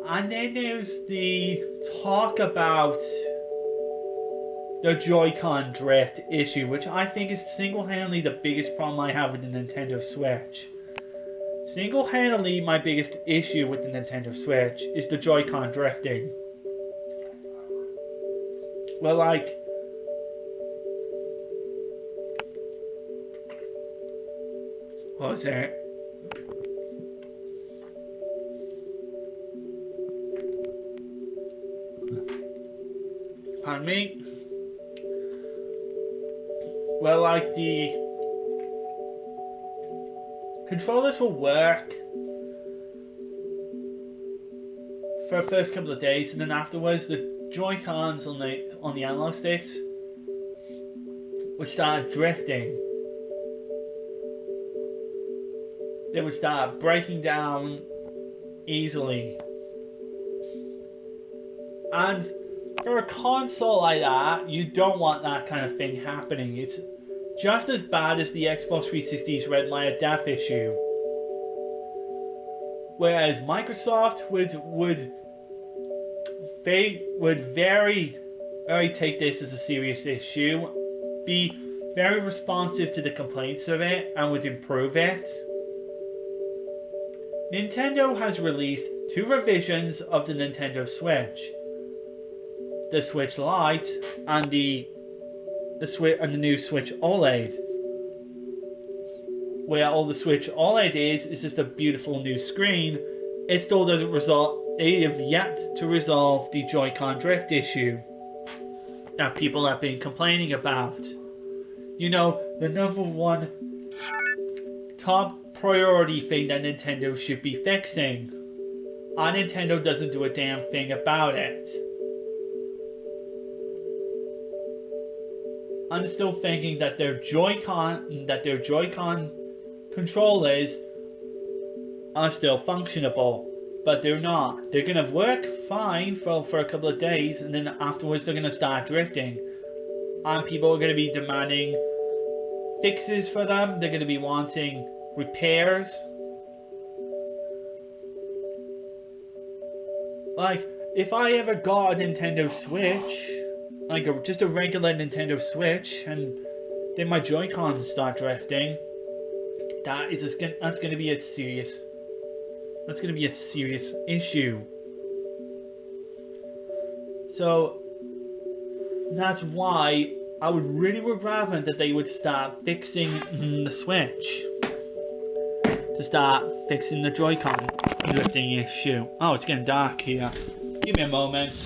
And then there's the talk about the Joy-Con drift issue, which I think is single-handedly the biggest problem I have with the Nintendo Switch. Single-handedly, my biggest issue with the Nintendo Switch is the Joy-Con drifting. Well, like, what was that? Pardon me? Well, like, the controllers will work for the first couple of days, and then afterwards the Joy-Cons on the analog sticks would start drifting. They would start breaking down easily. And for a console like that, you don't want that kind of thing happening. It's just as bad as the Xbox 360's red light of death issue. Whereas Microsoft would very take this as a serious issue, be very responsive to the complaints of it, and would improve it. Nintendo has released 2 revisions of the Nintendo Switch. The Switch Lite and the new Switch OLED. Where all the Switch OLED is just a beautiful new screen. It still doesn't resolve. They have yet to resolve the Joy-Con drift issue that people have been complaining about. You know, the number one top priority thing that Nintendo should be fixing. And Nintendo doesn't do a damn thing about it. I'm still thinking that their Joy-Con controllers are still functionable. But they're not. They're gonna work fine for a couple of days, and then afterwards they're gonna start drifting. And people are gonna be demanding fixes for them. They're gonna be wanting repairs. Like, if I ever got a Nintendo Switch, like just a regular Nintendo Switch, and then my Joy-Cons start drifting, That's gonna be a serious. That's gonna be a serious issue. So that's why I would really rather that they would start fixing the Switch. To start fixing the Joy-Con drifting issue. Oh, it's getting dark here. Give me a moment.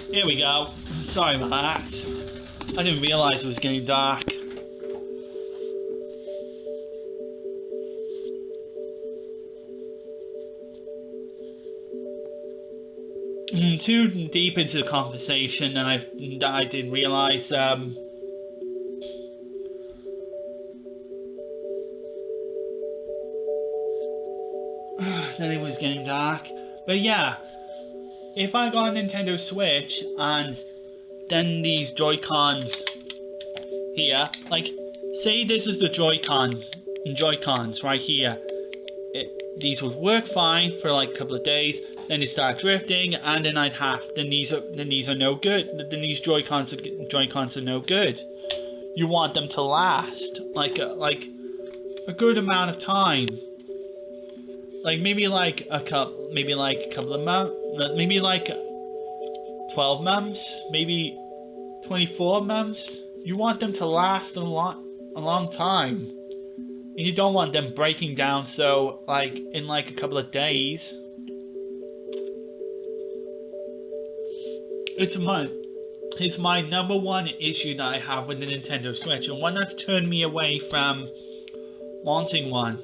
Here we go. Sorry about that. I didn't realise it was getting dark. Too deep into the conversation, and I didn't realise that it was getting dark. But yeah, if I got a Nintendo Switch and then these Joy-Cons here, like, say this is the Joy-Cons right here. These would work fine for like a couple of days, then they start drifting, and then then these are no good. Then these Joy-Cons are no good. You want them to last like a good amount of time. Like maybe like a couple of months, maybe like 12 months, maybe 24 months. You want them to last a long time. And you don't want them breaking down so like in like a couple of days. It's my number one issue that I have with the Nintendo Switch, and one that's turned me away from wanting one.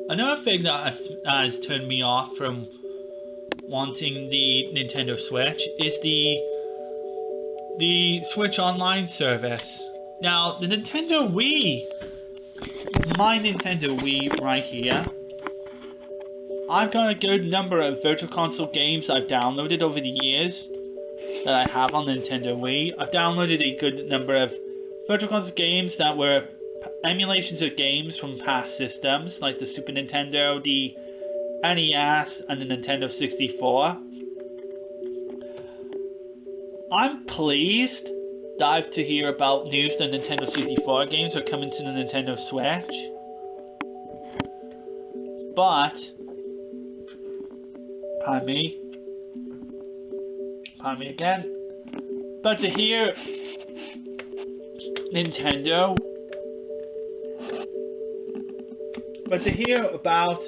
Another thing that has turned me off from wanting the Nintendo Switch is the Switch Online service. Now, the Nintendo Wii, my Nintendo Wii right here, I've got a good number of Virtual Console games I've downloaded over the years that I have on the Nintendo Wii. I've downloaded a good number of Virtual Console games that were emulations of games from past systems, like the Super Nintendo, the NES, and the Nintendo 64. I'm pleased to hear about news that Nintendo 64 games are coming to the Nintendo Switch. But, pardon me again, but to hear about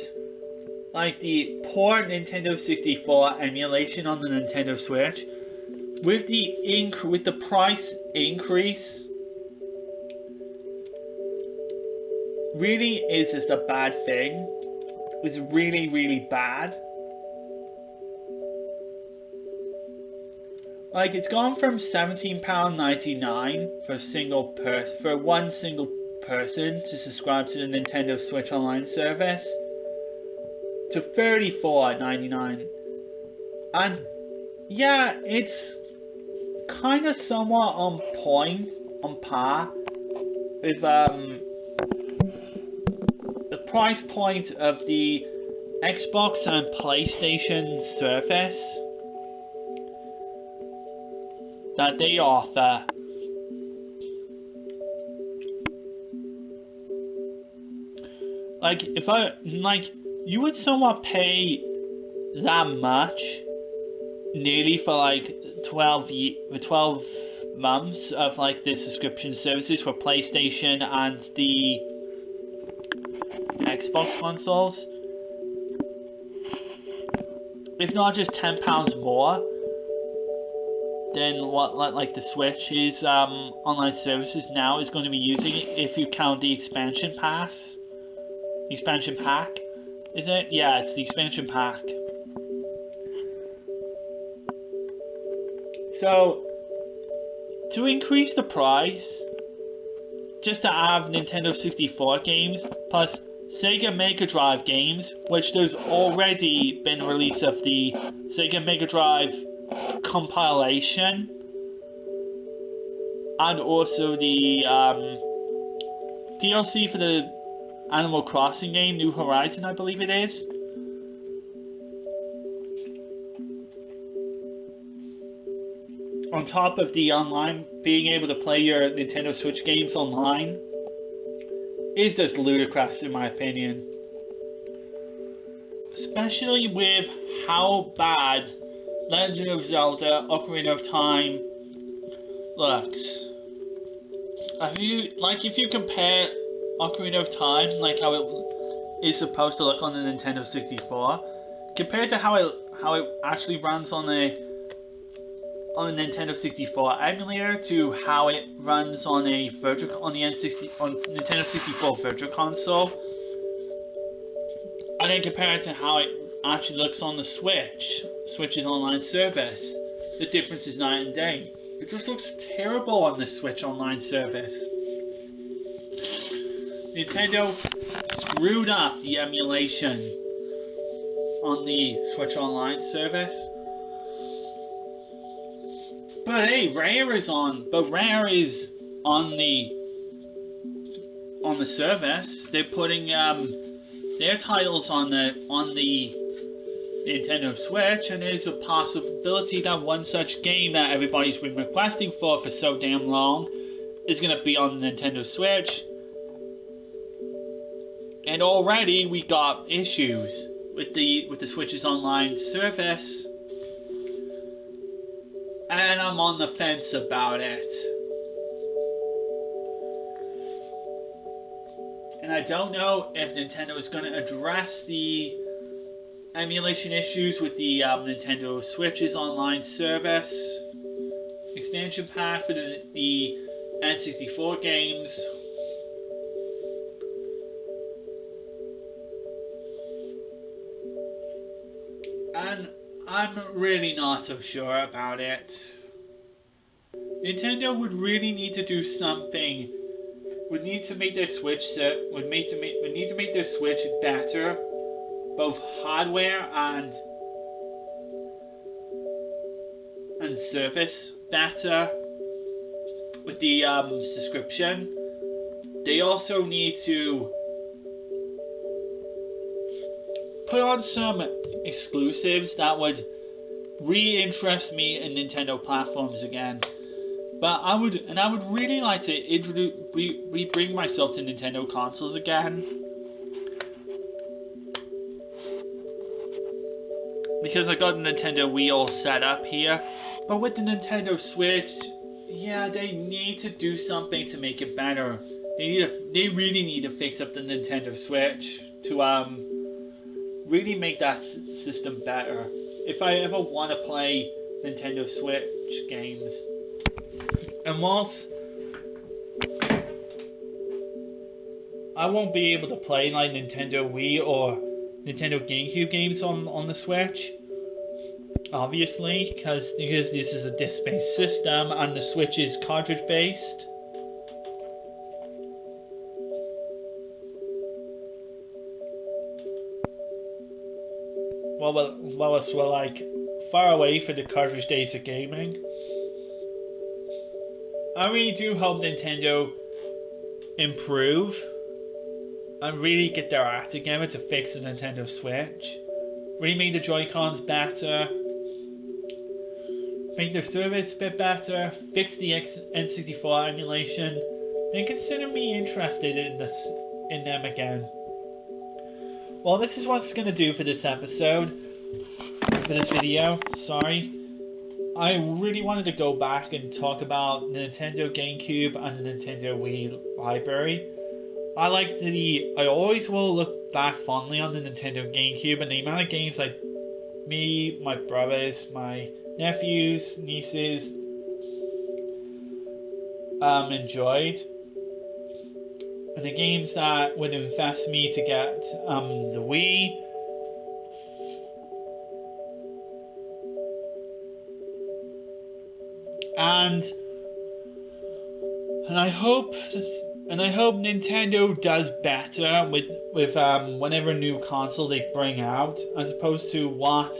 like the poor Nintendo 64 emulation on the Nintendo Switch, with the price increase, really is just a bad thing. It's really, really bad. Like, it's gone from £17.99 for one single person to subscribe to the Nintendo Switch Online service to $34.99. And yeah, it's kind of somewhat on par with the price point of the Xbox and PlayStation service that they offer. You would somewhat pay that much nearly for like 12 months of like the subscription services for PlayStation and the Xbox consoles, if not just £10 more than what like the Switch's online services now is going to be using, if you count the expansion pack. Is it? Yeah, it's the expansion pack. So, to increase the price, just to have Nintendo 64 games, plus Sega Mega Drive games, which there's already been a release of the Sega Mega Drive compilation, and also the DLC for the Animal Crossing game, New Horizon, I believe it is. on top of the online, being able to play your Nintendo Switch games online is just ludicrous in my opinion. Especially with how bad Legend of Zelda Ocarina of Time looks. If you compare Ocarina of Time, like how it is supposed to look on the Nintendo 64, compared to how it actually runs on the Nintendo 64 emulator to how it runs on the Nintendo 64 Virtual Console, and then compare it to how it actually looks on the Switch's online service, the difference is night and day. It just looks terrible on the Switch online service. Nintendo screwed up the emulation on the Switch online service. But hey, Rare is on the service. They're putting their titles on the Nintendo Switch, and there's a possibility that one such game that everybody's been requesting for so damn long is gonna be on the Nintendo Switch. And already we got issues with the Switch's online service, and I'm on the fence about it. And I don't know if Nintendo is going to address the emulation issues with the Nintendo Switch's online service expansion pack for the N64 games. And I'm really not so sure about it. Nintendo would really need to do something. Would need to make their Switch their Switch better, both hardware and service better with the subscription. They also need to put on some exclusives that would re-interest me in Nintendo platforms again. But I would really like to bring myself to Nintendo consoles again, because I got the Nintendo Wii all set up here. But with the Nintendo Switch, yeah, they need to do something to make it better. They really need to fix up the Nintendo Switch to really make that system better. If I ever want to play Nintendo Switch games. And whilst I won't be able to play like Nintendo Wii or Nintendo Gamecube games on the Switch, obviously, because this is a disc-based system and the Switch is cartridge-based. While it's like far away from the cartridge days of gaming. I really do hope Nintendo improve and really get their act together to fix the Nintendo Switch. Really make the Joy-Cons better, make their service a bit better, fix the N64 emulation, and consider me interested in them again. Well, this is what it's going to do for this episode, for this video, sorry. I really wanted to go back and talk about the Nintendo Gamecube and the Nintendo Wii library. I always will look back fondly on the Nintendo Gamecube and the amount of games like me, my brothers, my nephews, nieces enjoyed. And the games that would invest me to get the Wii. And I hope Nintendo does better with whatever new console they bring out, as opposed to what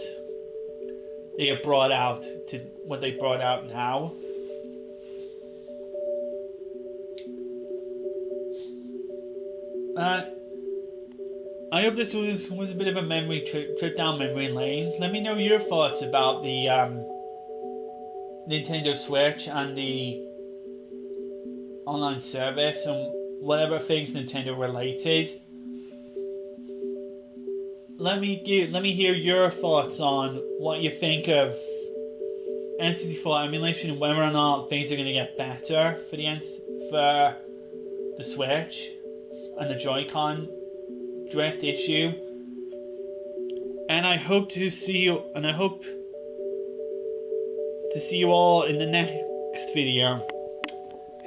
they have brought out to what they brought out now. I hope this was a bit of a memory trip down memory lane. Let me know your thoughts about the Nintendo Switch and the online service and whatever things Nintendo related. Let me hear your thoughts on what you think of N64 emulation and whether or not things are going to get better for the Switch and the Joy-Con drift issue. And I hope to see you all in the next video.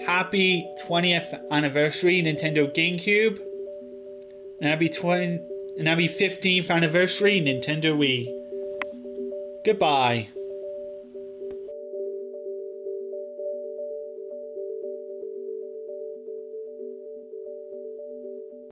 Happy 20th anniversary Nintendo Gamecube, and happy 15th anniversary Nintendo Wii. Goodbye.